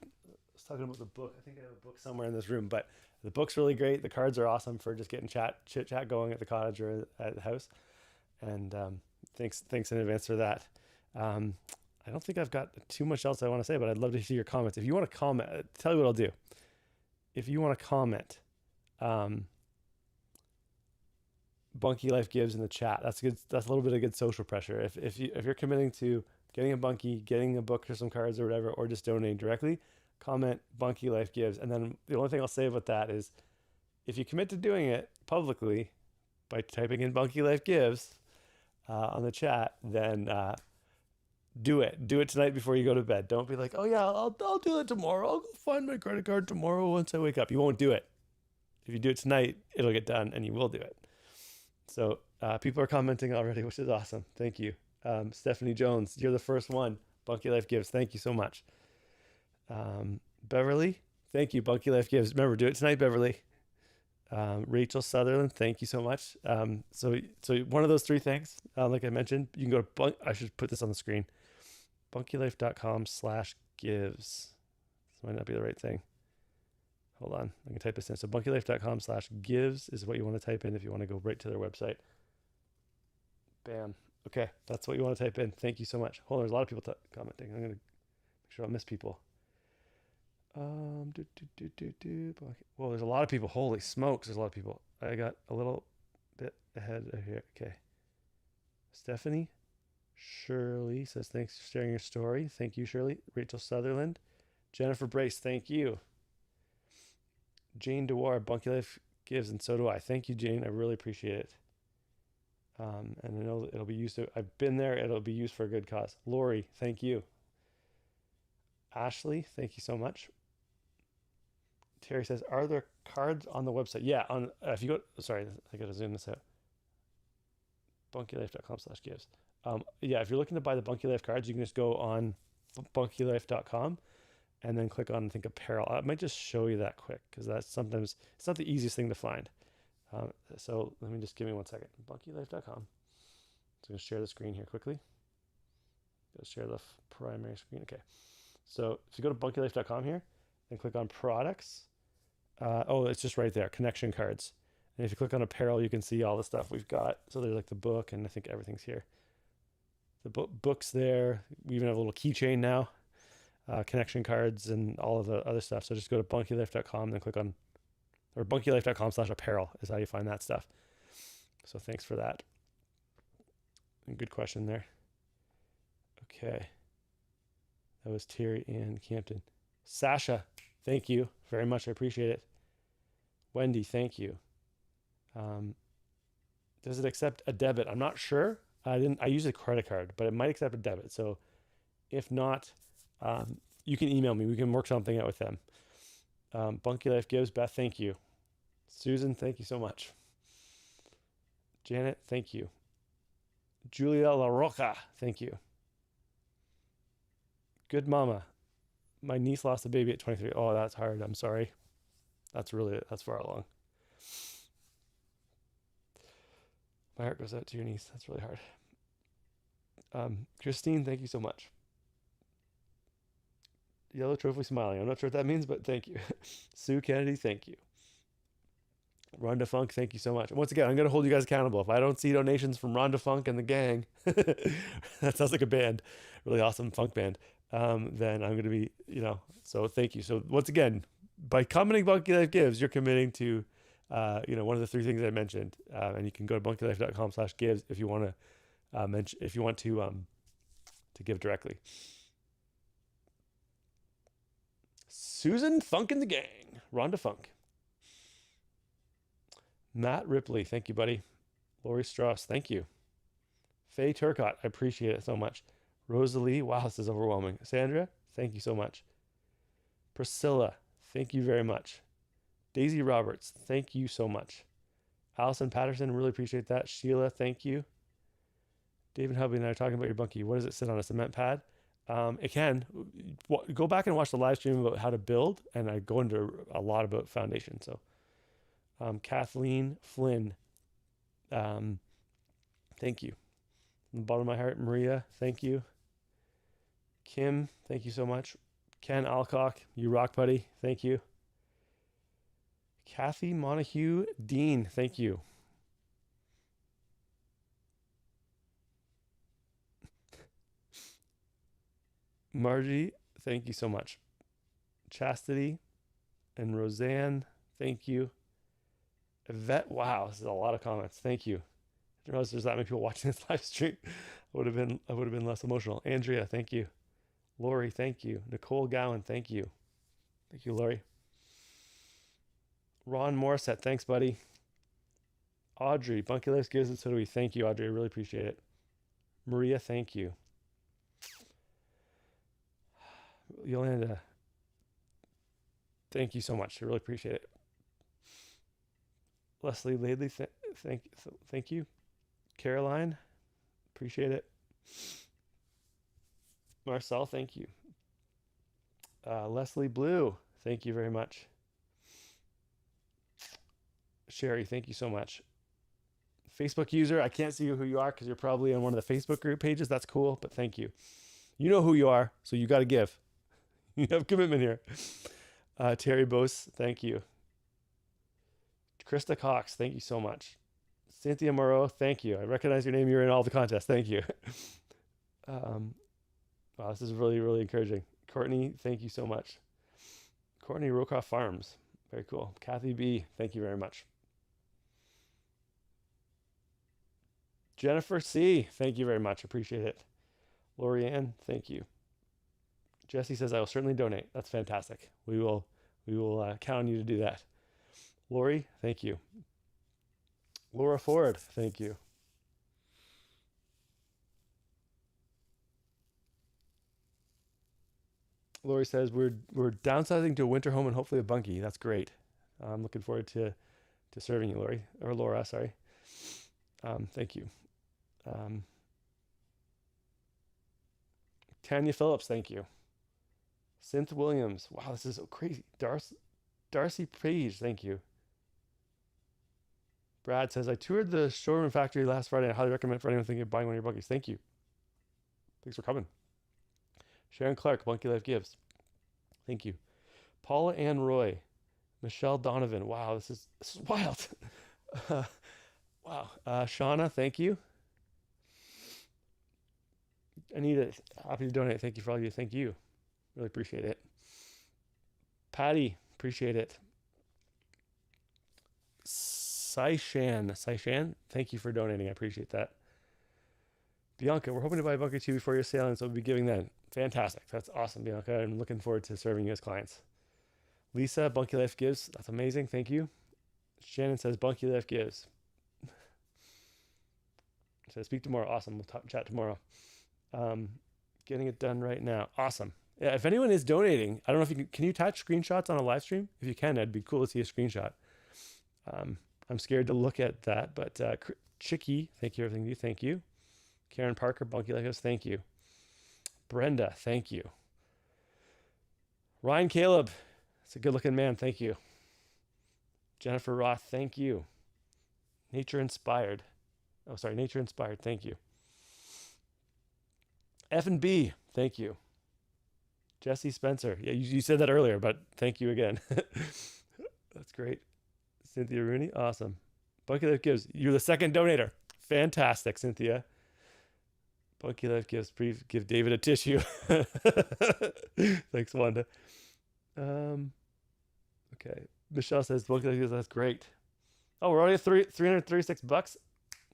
was talking about the book. I think I have a book somewhere in this room, but the book's really great. The cards are awesome for just getting chit chat going at the cottage or at the house. And thanks in advance for that. I don't think I've got too much else I want to say, but I'd love to hear your comments. If you want to comment, tell you what I'll do. If you want to comment, Bunkie Life Gives in the chat. That's good. That's a little bit of good social pressure. If you're committing to getting a bunkie, getting a book or some cards or whatever, or just donating directly, comment Bunkie Life Gives. And then the only thing I'll say about that is, if you commit to doing it publicly by typing in Bunkie Life Gives on the chat, then do it. Do it tonight before you go to bed. Don't be like, oh yeah, I'll do it tomorrow. I'll go find my credit card tomorrow once I wake up. You won't do it. If you do it tonight, it'll get done and you will do it. So people are commenting already, which is awesome. Thank you. Stephanie Jones, you're the first one. Bunkie Life Gives. Thank you so much. Beverly, thank you. Bunkie Life Gives. Remember, do it tonight, Beverly. Rachel Sutherland, thank you so much. So one of those three things, like I mentioned, you can go to I should put this on the screen. bunkylife.com/gives. This might not be the right thing. Hold on, I can type this in. So bunkylife.com/gives is what you want to type in if you want to go right to their website. Bam. Okay, that's what you want to type in. Thank you so much. Hold on, there's a lot of people commenting. I'm gonna make sure I don't miss people. Well, there's a lot of people. Holy smokes, there's a lot of people. I got a little bit ahead of here. Okay. Stephanie Shirley says, thanks for sharing your story. Thank you, Shirley. Rachel Sutherland. Jennifer Brace, thank you. Jane Dewar, Bunkie Life gives, and so do I. Thank you, Jane. I really appreciate it. And I know it'll be used to, I've been there, it'll be used for a good cause. Lori, thank you. Ashley, thank you so much. Terry says, are there cards on the website? Yeah, on if you go, sorry, I gotta zoom this out. bunkylife.com/gives. Yeah, if you're looking to buy the Bunkie Life cards, you can just go on bunkylife.com and then click on, I think, apparel. I might just show you that quick because that's sometimes, it's not the easiest thing to find. So let me just give me 1 second. bunkylife.com. So I'm going to share the screen here quickly. Go share the primary screen. Okay. So if you go to bunkylife.com here and click on products, oh, it's just right there, connection cards. And if you click on apparel, you can see all the stuff we've got. So there's like the book, and I think everything's here. The book's there. We even have a little keychain now, connection cards, and all of the other stuff. So just go to bunkylife.com and then click on, or bunkylife.com/apparel is how you find that stuff. So thanks for that. And good question there. Okay. That was Terry and Campton. Sasha, thank you very much. I appreciate it. Wendy, thank you. Does it accept a debit? I'm not sure. I use a credit card, but it might accept a debit. So if not, you can email me. We can work something out with them. Bunkie Life gives. Beth, thank you. Susan, thank you so much. Janet, thank you. Julia La Roca, thank you. Good mama. My niece lost a baby at 23. Oh, that's hard. I'm sorry. That's far along. My heart goes out to your niece. That's really hard. Christine, thank you so much. Yellow trophy smiling. I'm not sure what that means, but thank you. Sue Kennedy, thank you. Rhonda Funk, thank you so much. And once again, I'm going to hold you guys accountable. If I don't see donations from Rhonda Funk and the gang, that sounds like a band, really awesome funk band, then I'm going to be, so thank you. So once again, by commenting Bunkie Life Gives, you're committing to, one of the three things I mentioned. And you can go to bunkylife.com/gives if you want to give directly. Susan Funk and the gang, Rhonda Funk. Matt Ripley, thank you, buddy. Lori Strauss, thank you. Faye Turcott, I appreciate it so much. Rosalie, wow, this is overwhelming. Sandra, thank you so much. Priscilla, thank you very much. Daisy Roberts, thank you so much. Allison Patterson, really appreciate that. Sheila, thank you. David Hubby and I are talking about your Bunkie. What does it sit on, a cement pad? It can. Go back and watch the live stream about how to build, and I go into a lot about foundation. So, Kathleen Flynn, thank you. From the bottom of my heart, Maria, thank you. Kim, thank you so much. Ken Alcock, you rock, buddy. Thank you. Kathy Montague Dean, thank you. Margie, thank you so much. Chastity and Roseanne, thank you. Yvette, wow, this is a lot of comments. Thank you. I didn't realize there's that many people watching this live stream. I would have been less emotional. Andrea, thank you. Lori, thank you. Nicole Gowan, thank you. Thank you, Lori. Ron Morissette, thanks, buddy. Audrey, Bunkie Life gives it, so do we. Thank you, Audrey. I really appreciate it. Maria, thank you. Yolanda, thank you so much. I really appreciate it. Leslie Laidley, thank you. Caroline, appreciate it. Marcel, thank you. Leslie Blue, thank you very much. Sherry, thank you so much. Facebook user, I can't see who you are because you're probably on one of the Facebook group pages. That's cool, but thank you. You know who you are, so you got to give. You have commitment here. Terry Bose, thank you. Krista Cox, thank you so much. Cynthia Moreau, thank you. I recognize your name. You're in all the contests. Thank you. Wow, this is really, really encouraging. Courtney, thank you so much. Courtney Rocroft Farms, very cool. Kathy B, thank you very much. Jennifer C, thank you very much. Appreciate it. Lorianne, thank you. Jesse says, I will certainly donate. That's fantastic. We will count on you to do that. Lori, thank you. Laura Ford, thank you. Lori says, we're downsizing to a winter home and hopefully a bunkie. That's great. I'm looking forward to serving you, Lori. Or Laura, sorry. Thank you. Tanya Phillips, thank you. Synth Williams. Wow, this is so crazy. Darcy Page, thank you. Brad says, I toured the showroom factory last Friday. I highly recommend it for anyone thinking of buying one of your bunkies. Thank you. Thanks for coming. Sharon Clark, Bunkie Life Gives. Thank you. Paula Ann Roy. Michelle Donovan. Wow, this is wild. Wow. Shauna, thank you. Anita, happy to donate. Thank you for all you. Thank you. Really appreciate it. Patty, appreciate it. Saishan, thank you for donating. I appreciate that. Bianca, we're hoping to buy a bunker too before your sale, and so we'll be giving that. Fantastic. That's awesome, Bianca. I'm looking forward to serving you as clients. Lisa, Bunkie Life Gives. That's amazing. Thank you. Shannon says, Bunkie Life Gives. So speak tomorrow. Awesome. We'll chat tomorrow. Getting it done right now. Awesome. Yeah, if anyone is donating, I don't know if you can you attach screenshots on a live stream? If you can, that'd be cool to see a screenshot. I'm scared to look at that, but Chicky, thank you, everything you. Thank you. Karen Parker, Bunkie Life Gives. Thank you. Brenda, thank you. Ryan Caleb, it's a good looking man. Thank you. Jennifer Roth, thank you. Nature Inspired. Thank you. F&B, thank you. Jesse Spencer. Yeah, you said that earlier, but thank you again. That's great. Cynthia Rooney, awesome. Bunkie Life Gives. You're the second donator. Fantastic, Cynthia. Bunkie Life Gives. Please give David a tissue. Thanks, Wanda. Okay. Michelle says Bunkie Life Gives. That's great. Oh, we're already at $336.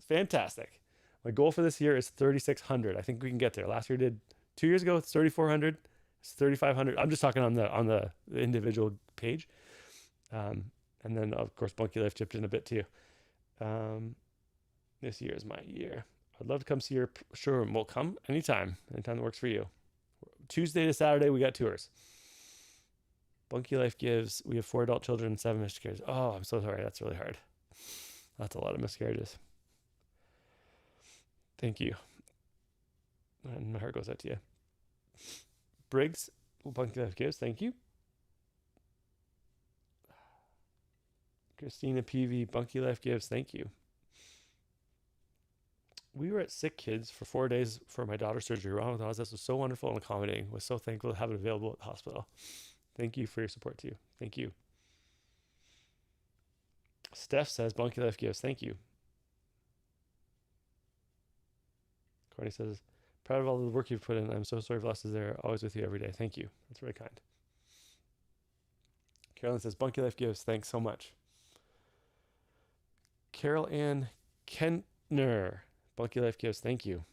Fantastic. My goal for this year is 3,600. I think we can get there. Last year did 2 years ago. It's 3,400. It's 3,500. I'm just talking on the individual page. And then of course Bunkie Life chipped in a bit too. This year is my year. I'd love to come see your showroom. We'll come anytime that works for you. Tuesday to Saturday we got tours. Bunkie Life Gives. We have 4 adult children and 7 miscarriages. Oh, I'm so sorry. That's really hard. That's a lot of miscarriages. Thank you. And my heart goes out to you. Briggs, Bunkie Life Gives. Thank you. Christina Peavy, Bunkie Life Gives. Thank you. We were at Sick Kids for 4 days for my daughter's surgery. Ronald Oz, this was so wonderful and accommodating. Was so thankful to have it available at the hospital. Thank you for your support too. Thank you. Steph says, Bunkie Life Gives. Thank you. Courtney says, proud of all the work you've put in. I'm so sorry for losses there. Always with you every day. Thank you. That's very kind. Carolyn says, Bunkie Life Gives. Thanks so much. Carol Ann Kentner, Bunkie Life Gives. Thank you.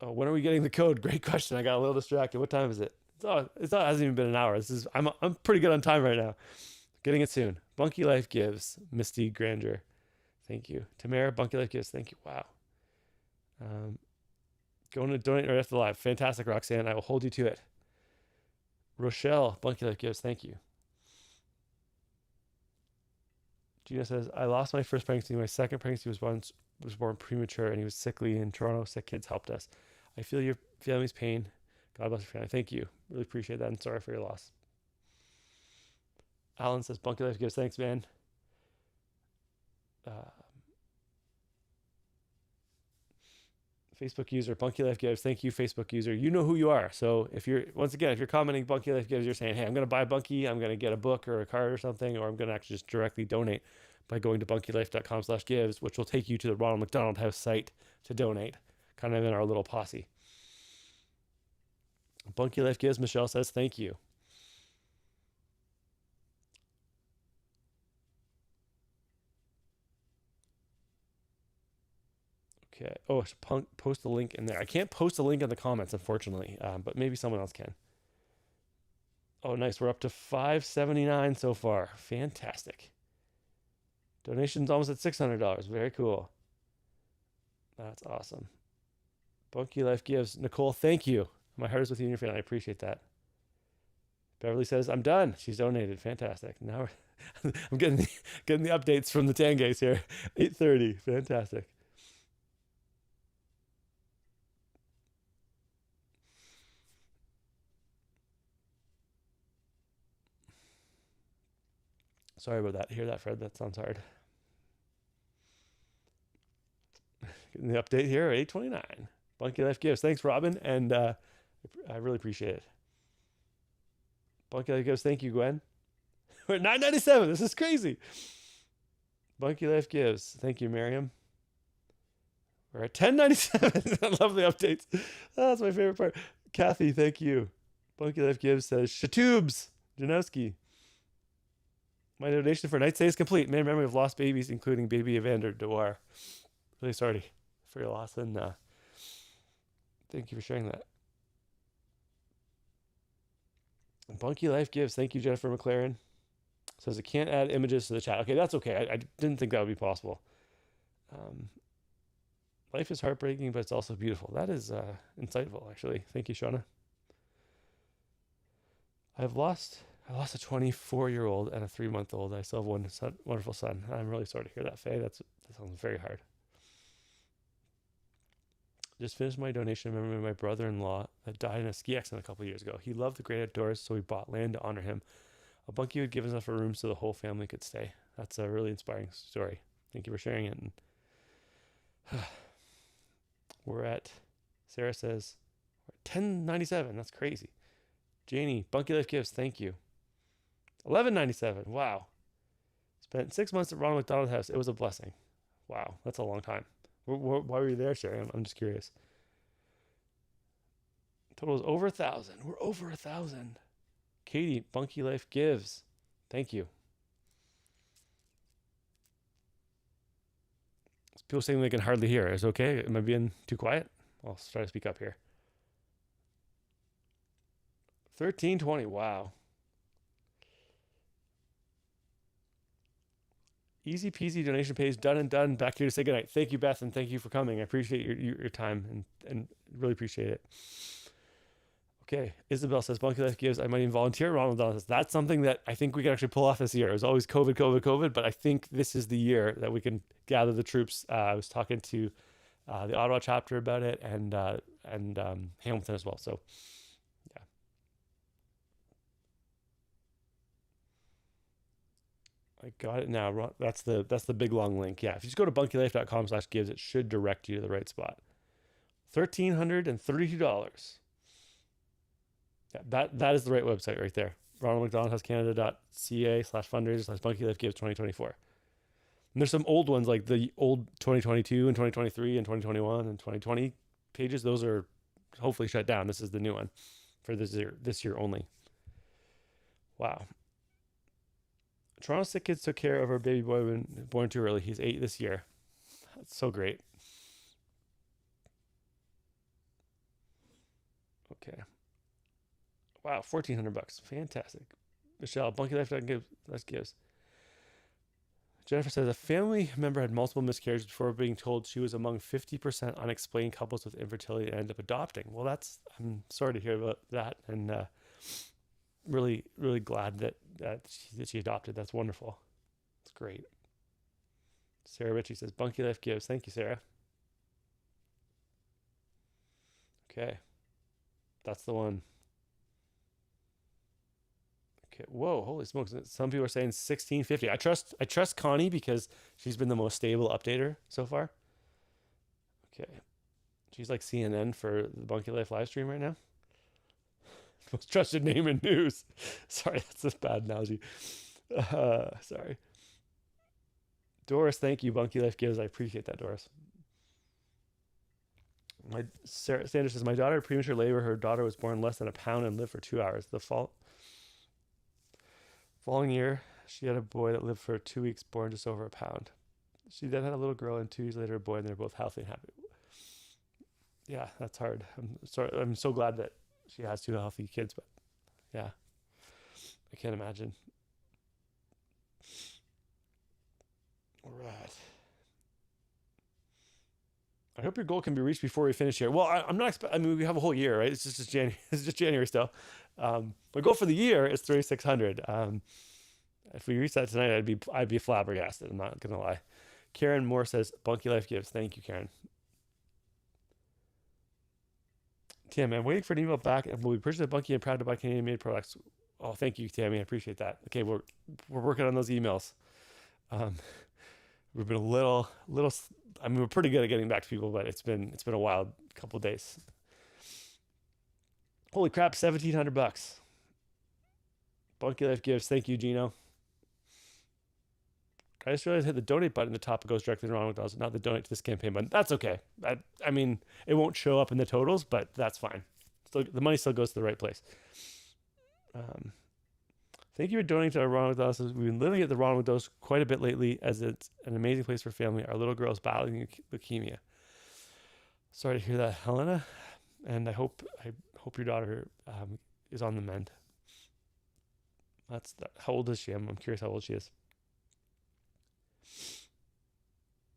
Oh, when are we getting the code? Great question. I got a little distracted. What time is it? It hasn't even been an hour. I'm pretty good on time right now. Getting it soon. Bunkie Life Gives. Misty Granger. Thank you. Tamara, Bunkie Life Gives. Thank you. Wow. Going to donate right after the live. Fantastic, Roxanne. I will hold you to it. Rochelle, Bunkie Life Gives. Thank you. Gina says, I lost my first pregnancy. My second pregnancy was born premature and he was sickly in Toronto. Sick Kids helped us. I feel your family's pain. God bless your family. Thank you. Really appreciate that. And sorry for your loss. Alan says, Bunkie Life Gives. Thanks, man. Facebook user, Bunkie Life Gives. Thank you, Facebook user. You know who you are. So if you're commenting Bunkie Life Gives, you're saying, hey, I'm going to buy a Bunkie. I'm going to get a book or a card or something, or I'm going to actually just directly donate by going to bunkielife.com/gives, which will take you to the Ronald McDonald House site to donate, kind of in our little posse. Bunkie Life Gives, Michelle says, thank you. Okay. Oh, I should post a link in there. I can't post a link in the comments, unfortunately, but maybe someone else can. Oh, nice. We're up to $579 so far. Fantastic. Donation's almost at $600. Very cool. That's awesome. Bunkie Life gives. Nicole, thank you. My heart is with you and your family. I appreciate that. Beverly says, I'm done. She's donated. Fantastic. Now I'm getting the updates from the Tangays here. 8:30. Fantastic. Sorry about that. Hear that, Fred? That sounds hard. Getting the update here at 8:29. Bunkie Life gives. Thanks, Robin, and I really appreciate it. Bunkie Life gives. Thank you, Gwen. We're at $9.97. This is crazy. Bunkie Life gives. Thank you, Miriam. We're at $10.97. I love the updates. Oh, that's my favorite part. Kathy, thank you. Bunkie Life gives says Shatubes Janowski. My donation for night stay is complete. May in memory of lost babies, including baby Evander Dewar. Really sorry for your loss, and thank you for sharing that. Bunkie Life gives. Thank you, Jennifer McLaren. Says I can't add images to the chat. Okay, that's okay. I didn't think that would be possible. Life is heartbreaking, but it's also beautiful. That is insightful, actually. Thank you, Shauna. I lost a 24-year-old and a 3-month-old. I still have one wonderful son. I'm really sorry to hear that, Faye. That sounds very hard. Just finished my donation in memory of my brother-in-law that died in a ski accident a couple of years ago. He loved the great outdoors, so we bought land to honor him. A bunkie would give us enough a room so the whole family could stay. That's a really inspiring story. Thank you for sharing it. And we're at, Sarah says, we're at $10.97. That's crazy. Janie, Bunkie Life gives. Thank you. $11.97. Wow. Spent 6 months at Ronald McDonald's house. It was a blessing. Wow, that's a long time. Why were you there, Sherry? I'm just curious. Total is over 1,000. We're over 1,000. Katie, Bunkie Life gives. Thank you. People saying they can hardly hear. Is it okay? Am I being too quiet? I'll try to speak up here. 1320. Wow. Easy peasy donation page done and done. Back here to say goodnight. Thank you, Beth, and thank you for coming. I appreciate your time and really appreciate it. Okay, Isabel says Bunkie Life gives. I might even volunteer. Ronald Donald says that's something that I think we can actually pull off this year. It was always COVID, but I think this is the year that we can gather the troops. I was talking to the Ottawa chapter about it and Hamilton as well. So yeah. I got it now. That's the big long link. Yeah, if you just go to bunkielife.com/gives, it should direct you to the right spot. $1,332. Yeah, that is the right website right there. ronaldmcdonaldhousecanada.ca/fundraiser/Bunkie Life gives 2024. And there's some old ones like the old 2022 and 2023 and 2021 and 2020 pages. Those are hopefully shut down. This is the new one for this year only. Wow. Toronto sick kids took care of our baby boy when born too early. He's 8 this year. That's so great. Okay. Wow, $1,400. Fantastic. Michelle, Bunkie Life gives. Jennifer says a family member had multiple miscarriages before being told she was among 50% unexplained couples with infertility and ended up adopting. Well, I'm sorry to hear about that, and really, really glad that she adopted. That's wonderful. That's great. Sarah Ritchie says Bunkie Life gives. Thank you, Sarah. Okay, that's the one. Okay. Whoa! Holy smokes! Some people are saying 1650. I trust Connie because she's been the most stable updater so far. Okay, she's like CNN for the Bunkie Life live stream right now. Most trusted name in news. Sorry, that's a bad analogy. Sorry. Doris, thank you. Bunkie Life gives. I appreciate that, Doris. Sarah Sanders says my daughter had premature labor. Her daughter was born less than a pound and lived for 2 hours. The following year, she had a boy that lived for 2 weeks, born just over a pound. She then had a little girl, and 2 years later, a boy, and they're both healthy and happy. Yeah, that's hard. I'm sorry. I'm so glad that she has 2 healthy kids, but yeah. I can't imagine. All right. I hope your goal can be reached before we finish here. Well, I'm not. I mean, we have a whole year, right? It's just January. It's just January still. My goal for the year is 3,600. If we reach that tonight, I'd be flabbergasted. I'm not gonna lie. Karen Moore says, "Bunky Life gives." Thank you, Karen. Tim, I'm waiting for an email back, and we'll be purchasing a Bunky and proud to buy Canadian-made products. Oh, thank you, Tammy. I appreciate that. Okay, we're working on those emails. We've been a little. I mean, we're pretty good at getting back to people, but it's been a wild couple of days. Holy crap, $1,700. Bunky Life gives. Thank you, Gino. I just realized I hit the donate button at the top. It goes directly to Ronald McDonald's, not the donate to this campaign button. That's okay. I mean, it won't show up in the totals, but that's fine. Still, the money still goes to the right place. Thank you for donating to our Ronald McDonald's. We've been living at the Ronald McDonald's quite a bit lately, as it's an amazing place for family. Our little girl is battling leukemia. Sorry to hear that, Helena, and I hope your daughter is on the mend. How old is she? I'm curious how old she is.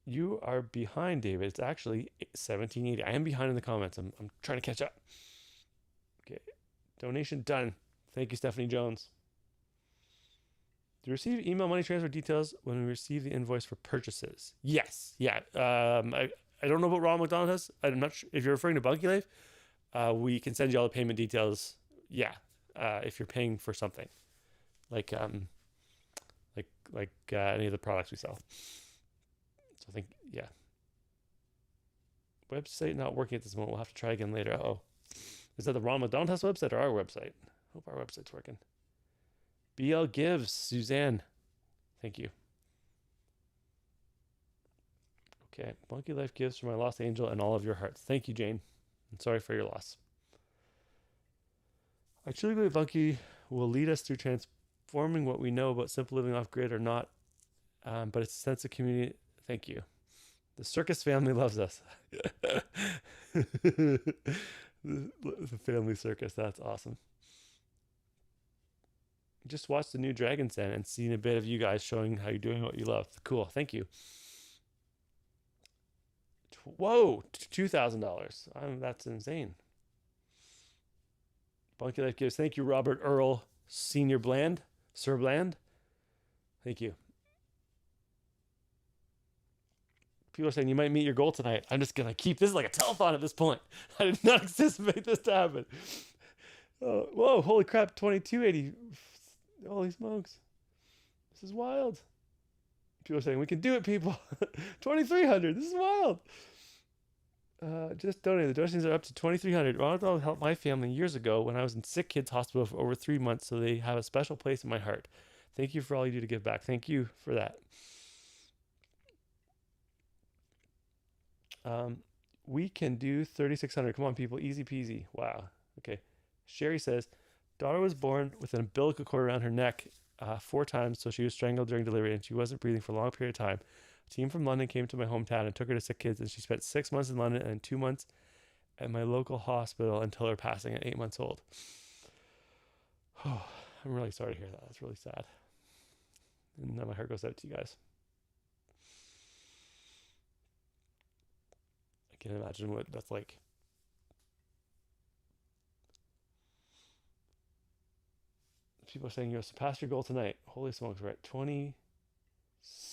You are behind, David. It's actually 1780. I am behind in the comments. I'm trying to catch up. Okay. Donation done. Thank you, Stephanie Jones. Do you receive email money transfer details when we receive the invoice for purchases? Yes. Yeah. I don't know what Ronald McDonald has. I'm not sure if you're referring to Bunky Life. We can send you all the payment details. Yeah. If you're paying for something, like any of the products we sell. So I think, yeah. Website not working at this moment. We'll have to try again later. Uh-oh. Is that the Ronald McDonald House website or our website? Hope our website's working. BL Gives, Suzanne. Thank you. Okay. Bunky Life gives for my lost angel and all of your hearts. Thank you, Jane. I'm sorry for your loss. I truly believe Bunky will lead us through transforming what we know about simple living off grid or not, but it's a sense of community. Thank you. The circus family loves us. The family circus. That's awesome. Just watched the new Dragon's Den and seen a bit of you guys showing how you're doing what you love. Cool. Thank you. Whoa, $2,000. That's insane. Bunky Life gives. Thank you, Robert Earl Senior Bland, Sir Bland. Thank you. People are saying you might meet your goal tonight. I'm just gonna keep this like a telethon at this point. I did not anticipate this to happen. Oh, whoa! Holy crap! 2280. Holy smokes! This is wild. People are saying we can do it, people. 2,300. This is wild. Just donate. The donations are up to 2,300. Ronald helped my family years ago when I was in sick kids hospital for over 3 months, so they have a special place in my heart. Thank you for all you do to give back. Thank you for that. We can do 3,600. Come on, people. Easy peasy. Wow. Okay. Sherry says, daughter was born with an umbilical cord around her neck 4 times, so she was strangled during delivery, and she wasn't breathing for a long period of time. A team from London came to my hometown and took her to sick kids, and she spent 6 months in London and 2 months at my local hospital until her passing at 8 months old. Oh, I'm really sorry to hear that. That's really sad. And now my heart goes out to you guys. I can't imagine what that's like. People are saying you surpassed your goal tonight. Holy smokes, we're at 20,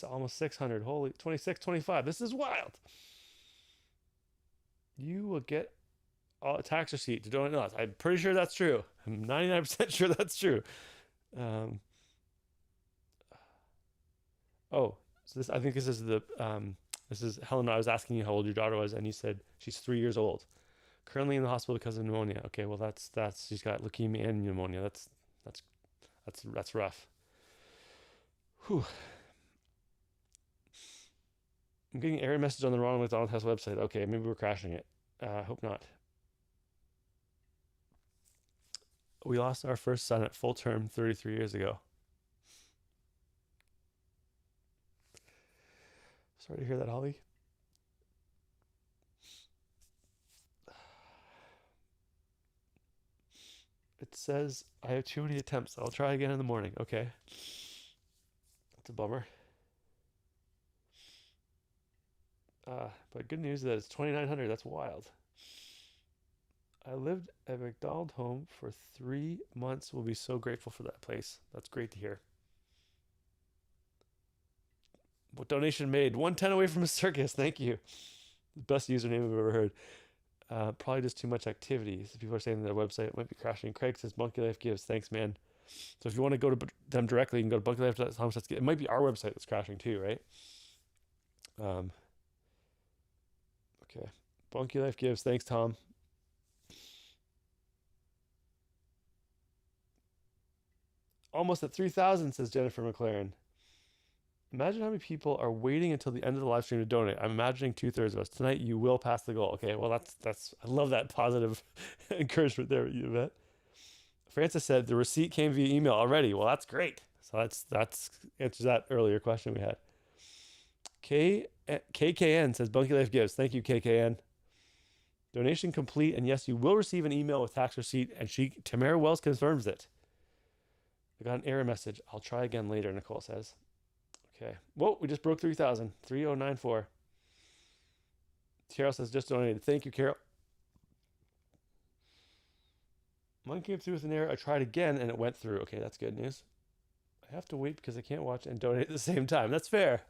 almost 600. Holy, 26, 25. This is wild. You will get a tax receipt to donate to us. I'm pretty sure that's true. I'm 99% sure that's true. So I think this is this is Helen. I was asking you how old your daughter was, and you said she's 3 years old. Currently in the hospital because of pneumonia. Okay, well that's she's got leukemia and pneumonia. That's rough. Whew. I'm getting an error message on the Ronald McDonald House website. Okay, maybe we're crashing it. I hope not. We lost our first son at full term 33 years ago. Sorry to hear that, Holly. It says I have too many attempts. I'll try again in the morning. Okay. That's a bummer. But good news is that it's 2,900. That's wild. I lived at McDonald home for 3 months. We'll be so grateful for that place. That's great to hear. What donation made? 110 away from a circus. Thank you. The best username I've ever heard. Probably just too much activity. So people are saying their website might be crashing. Craig says Bunkie Life gives. Thanks, man. So if you want to go to them directly, you can go to bunkylife.com. It might be our website that's crashing too, right? Okay. Bunkie Life gives. Thanks, Tom. Almost at 3,000, says Jennifer McLaren. Imagine how many people are waiting until the end of the live stream to donate. I'm imagining 2/3 of us. Tonight, you will pass the goal. Okay, well, that's I love that positive encouragement there, you bet. Francis said the receipt came via email already. Well, that's great. So that's answers that earlier question we had. KKN says Bunkie Life gives. Thank you, KKN. Donation complete, and yes, you will receive an email with tax receipt, and Tamara Wells confirms it. I got an error message. I'll try again later, Nicole says. Okay. Whoa, we just broke 3,000. 3,094. Carol says just donated. Thank you, Carol. Mine came through with an error. I tried again and it went through. Okay, that's good news. I have to wait because I can't watch and donate at the same time. That's fair.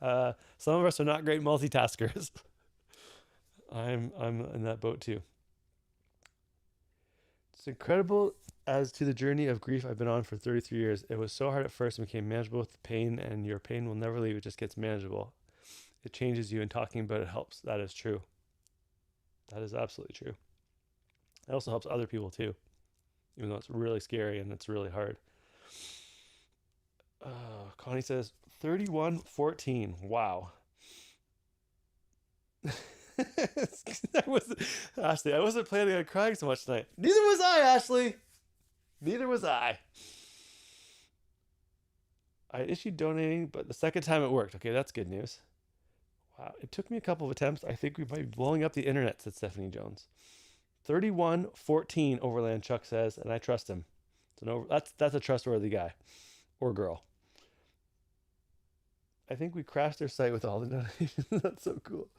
Some of us are not great multitaskers. I'm in that boat too. It's incredible as to the journey of grief I've been on for 33 years. It was so hard at first and became manageable with the pain, and your pain will never leave. It just gets manageable. It changes you, and talking about it helps. That is true. That is absolutely true. It also helps other people too, even though it's really scary and it's really hard. Connie says 31-14. Wow. Ashley, I wasn't planning on crying so much tonight. Neither was I, Ashley. Neither was I. I issued donating, but the second time it worked. Okay, that's good news. Wow, it took me a couple of attempts. I think we might be blowing up the internet, said Stephanie Jones. 31-14, Overland Chuck says, and I trust him. That's a trustworthy guy or girl. I think we crashed their site with all the donations. That's so cool.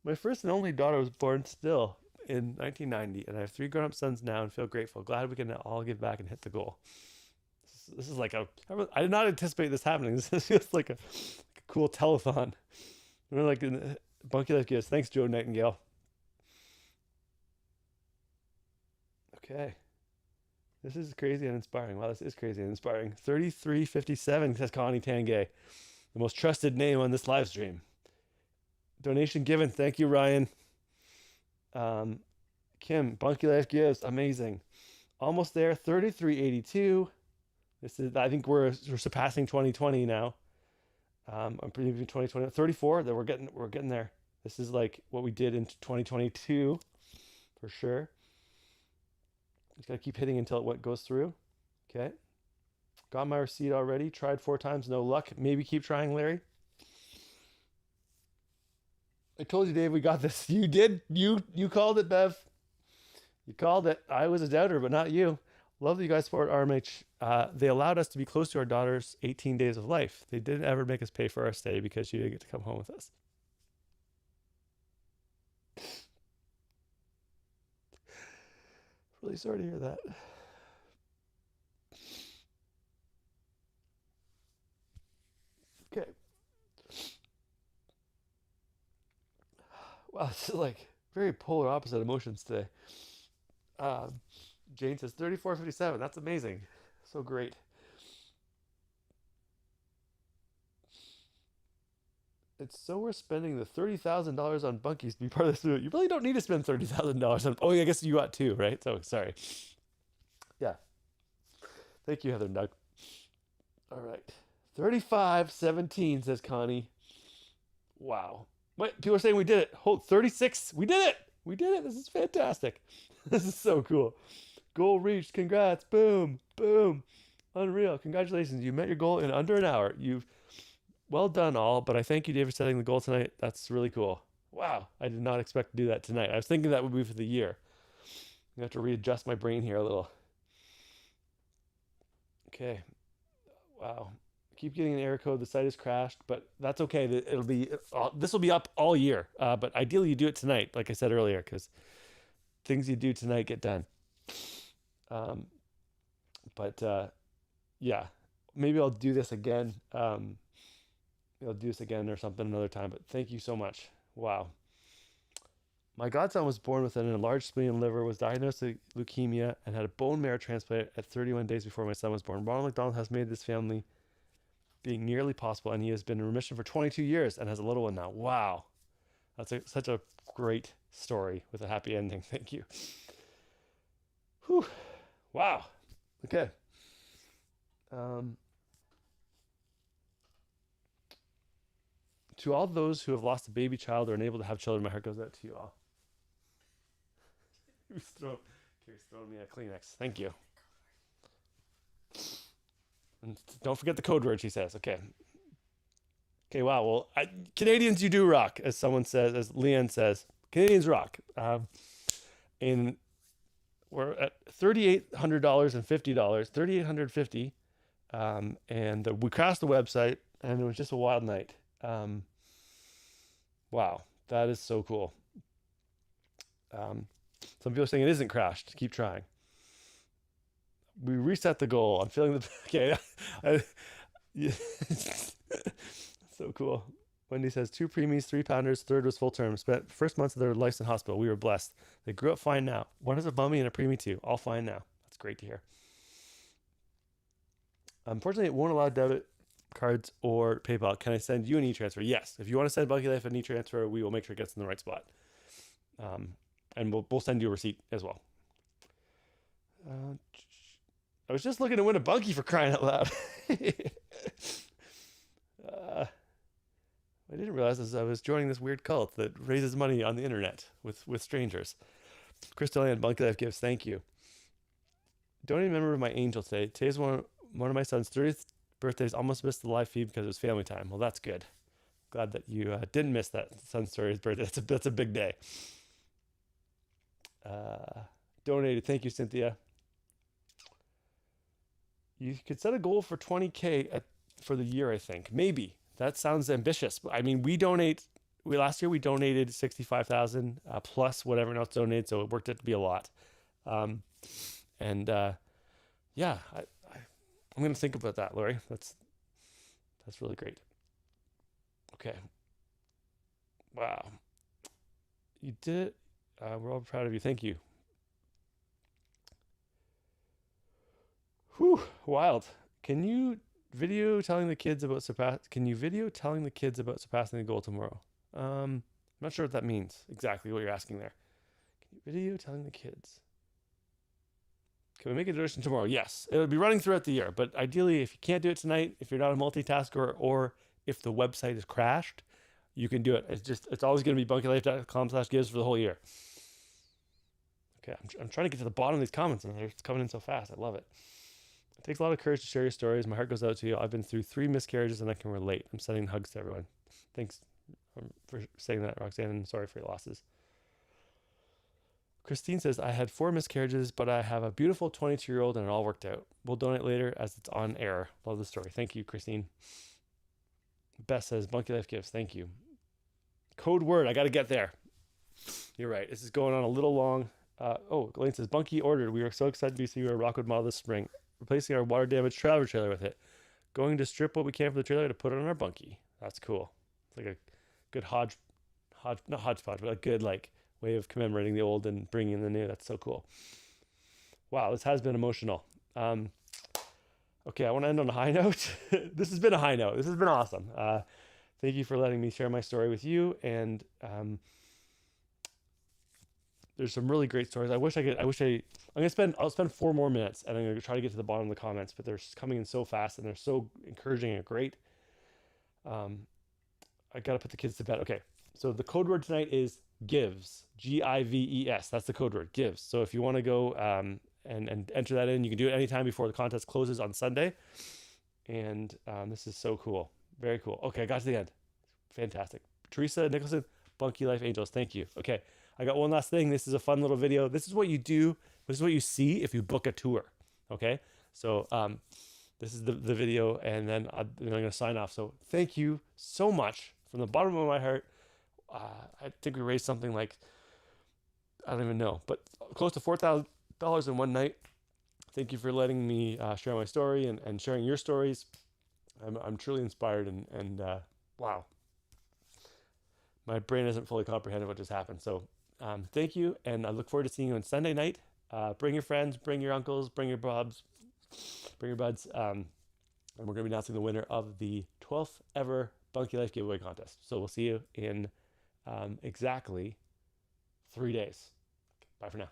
My first and only daughter was born still in 1990, and I have 3 grown-up sons now and feel grateful. Glad we can all give back and hit the goal. This is like I did not anticipate this happening. This is just like a cool telethon. We're like in Bunkie Life gives. Thanks, Joe Nightingale. Okay. This is crazy and inspiring. Wow, this is crazy and inspiring. 3357, says Connie Tangay. The most trusted name on this live stream. Donation given. Thank you, Ryan. Kim, Bunkie Life gives. Amazing. Almost there. 3382. This is. I think we're surpassing 2020 now. I'm predicting 2020. 34. That we're getting there. This is like what we did in 2022, for sure. Just gotta keep hitting until it goes through. Okay. Got my receipt already. Tried 4 times. No luck. Maybe keep trying, Larry. I told you, Dave, we got this. You did. You called it, Bev. You called it. I was a doubter, but not you. Love that you guys support RMH. They allowed us to be close to our daughter's 18 days of life. They didn't ever make us pay for our stay because she didn't get to come home with us. Really sorry to hear that. Okay. Wow, this is like very polar opposite emotions today. Jane says 3457. That's amazing. So great. It's so we're spending the $30,000 on bunkies to be part of this movement. You really don't need to spend $30,000 on. Oh, yeah, I guess you got 2, right? So sorry. Yeah. Thank you, Heather Nug. All right. 3517, says Connie. Wow. Wait, people are saying we did it. Hold 36. We did it. We did it. This is fantastic. This is so cool. Goal reached. Congrats. Boom. Boom. Unreal. Congratulations. You met your goal in under an hour. Well done, all. But I thank you, Dave, for setting the goal tonight. That's really cool. Wow. I did not expect to do that tonight. I was thinking that would be for the year. I have to readjust my brain here a little. Okay. Wow. Keep getting an error code. The site has crashed, but that's okay. This will be up all year. But ideally, you do it tonight, like I said earlier, because things you do tonight get done. But yeah, maybe I'll do this again. I'll do this again or something another time. But thank you so much. Wow. My godson was born with an enlarged spleen and liver, was diagnosed with leukemia, and had a bone marrow transplant at 31 days before my son was born. Ronald McDonald has made this family being nearly possible, and he has been in remission for 22 years and has a little one now. Wow. That's such a great story with a happy ending. Thank you. Whew. Wow. Okay. To all those who have lost a baby child or unable to have children, my heart goes out to you all. Carrie's throwing me a Kleenex. Thank you. And don't forget the code word, she says. Okay. Okay, wow. Well, Canadians, you do rock, as someone says, as Leanne says. Canadians rock. And we're at $3,800 and $50, $3,850. And we crashed the website, and it was just a wild night. Wow, that is so cool. Some people are saying it isn't crashed. Keep trying. We reset the goal. I'm feeling okay. So cool. Wendy says 2 preemies, 3 pounders, third was full term. Spent first months of their lives in hospital. We were blessed. They grew up fine now. One is a bummy and a preemie too. All fine now. That's great to hear. Unfortunately, it won't allow debit cards or PayPal. Can I send you an e-transfer? Yes. If you want to send Bunkie Life an e-transfer, we will make sure it gets in the right spot. And we'll send you a receipt as well. I was just looking to win a Bunkie, for crying out loud. I didn't realize as I was joining this weird cult that raises money on the internet with strangers. Crystal and Bunkie Life gives, thank you. Don't even remember my angel today. Today's one of my son's 30th birthdays. Almost missed the live feed because it was family time. Well, that's good. Glad that you didn't miss that son's 30th birthday. That's a big day. Donated. Thank you, Cynthia. You could set a goal for 20K for the year, I think. Maybe. That sounds ambitious. I mean, last year we donated 65,000 plus whatever else donated, so it worked out to be a lot. Yeah, I'm going to think about that, Lori. That's really great. Okay. Wow. You did. We're all proud of you. Thank you. Whew, wild. Can you video telling the kids about surpassing the goal tomorrow? I'm not sure what that means, exactly what you're asking there. Can you video telling the kids? Can we make a donation tomorrow? Yes. It'll be running throughout the year, but ideally, if you can't do it tonight, if you're not a multitasker, or if the website is crashed, you can do it. It's always going to be bunkylife.com/gives for the whole year. Okay, I'm trying to get to the bottom of these comments, and they're coming in so fast. I love it. It takes a lot of courage to share your stories. My heart goes out to you. I've been through 3 miscarriages, and I can relate. I'm sending hugs to everyone. Thanks for saying that, Roxanne, and sorry for your losses. Christine says, I had 4 miscarriages, but I have a beautiful 22-year-old, and it all worked out. We'll donate later as it's on air. Love the story. Thank you, Christine. Beth says, Bunkie Life gives. Thank you. Code word. I got to get there. You're right. This is going on a little long. Elaine says, Bunkie ordered. We are so excited to see your Rockwood model this spring. Replacing our water damaged travel trailer with it. Going to strip what we can from the trailer to put it on our Bunkie. That's cool. It's like a good not hodgepodge, but a good way of commemorating the old and bringing in the new. That's so cool. Wow, this has been emotional. Okay, I want to end on a high note. This has been a high note. This has been awesome. Thank you for letting me share my story with you. And there's some really great stories. I'll spend 4 more minutes, and I'm going to try to get to the bottom of the comments, but they're coming in so fast, and they're so encouraging and great. I got to put the kids to bed. Okay, so the code word tonight is gives. GIVES. That's the code word, gives. So if you want to go and enter that in, you can do it anytime before the contest closes on Sunday. And this is so cool. Very cool. Okay, I got to the end. Fantastic. Teresa Nicholson, Bunkie Life Angels. Thank you. Okay, I got one last thing. This is a fun little video. This is what you do. This is what you see if you book a tour. Okay, so this is the video, and then I'm going to sign off. So thank you so much from the bottom of my heart. I think we raised something like, I don't even know, but close to $4,000 in one night. Thank you for letting me share my story and sharing your stories. I'm truly inspired, and wow, my brain hasn't fully comprehended what just happened. So thank you, and I look forward to seeing you on Sunday night. Bring your friends, bring your uncles, bring your buds, and we're going to be announcing the winner of the 12th ever Bunkie Life giveaway contest. So we'll see you in exactly 3 days. Bye for now.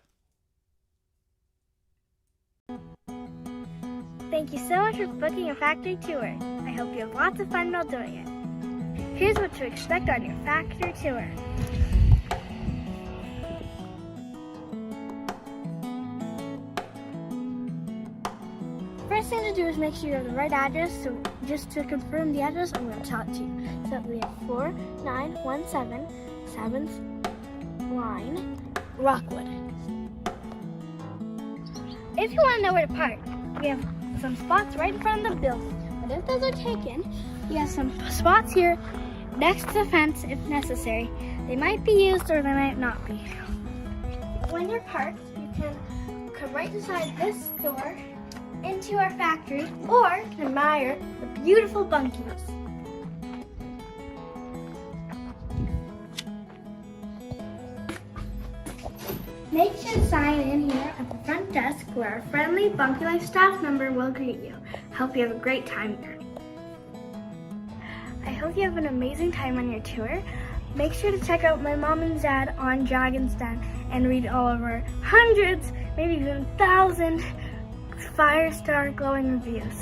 Thank you so much for booking a factory tour. I hope you have lots of fun while doing it. Here's what to expect on your factory tour. First thing to do is make sure you have the right address. So just to confirm the address, I'm going to tell it to you. So we have 4917 7th Line, Rockwood. If you want to know where to park, we have some spots right in front of the building. But if those are taken, we have some spots here next to the fence if necessary. They might be used or they might not be. When you're parked, you can come right inside this door into our factory or admire the beautiful bunkies. Make sure to sign in here at the front desk where our friendly Bunkie Life staff member will greet you. Hope you have a great time here. I hope you have an amazing time on your tour. Make sure to check out my mom and dad on Dragon's Den and read all of our hundreds, maybe even 1,000 5-star glowing reviews.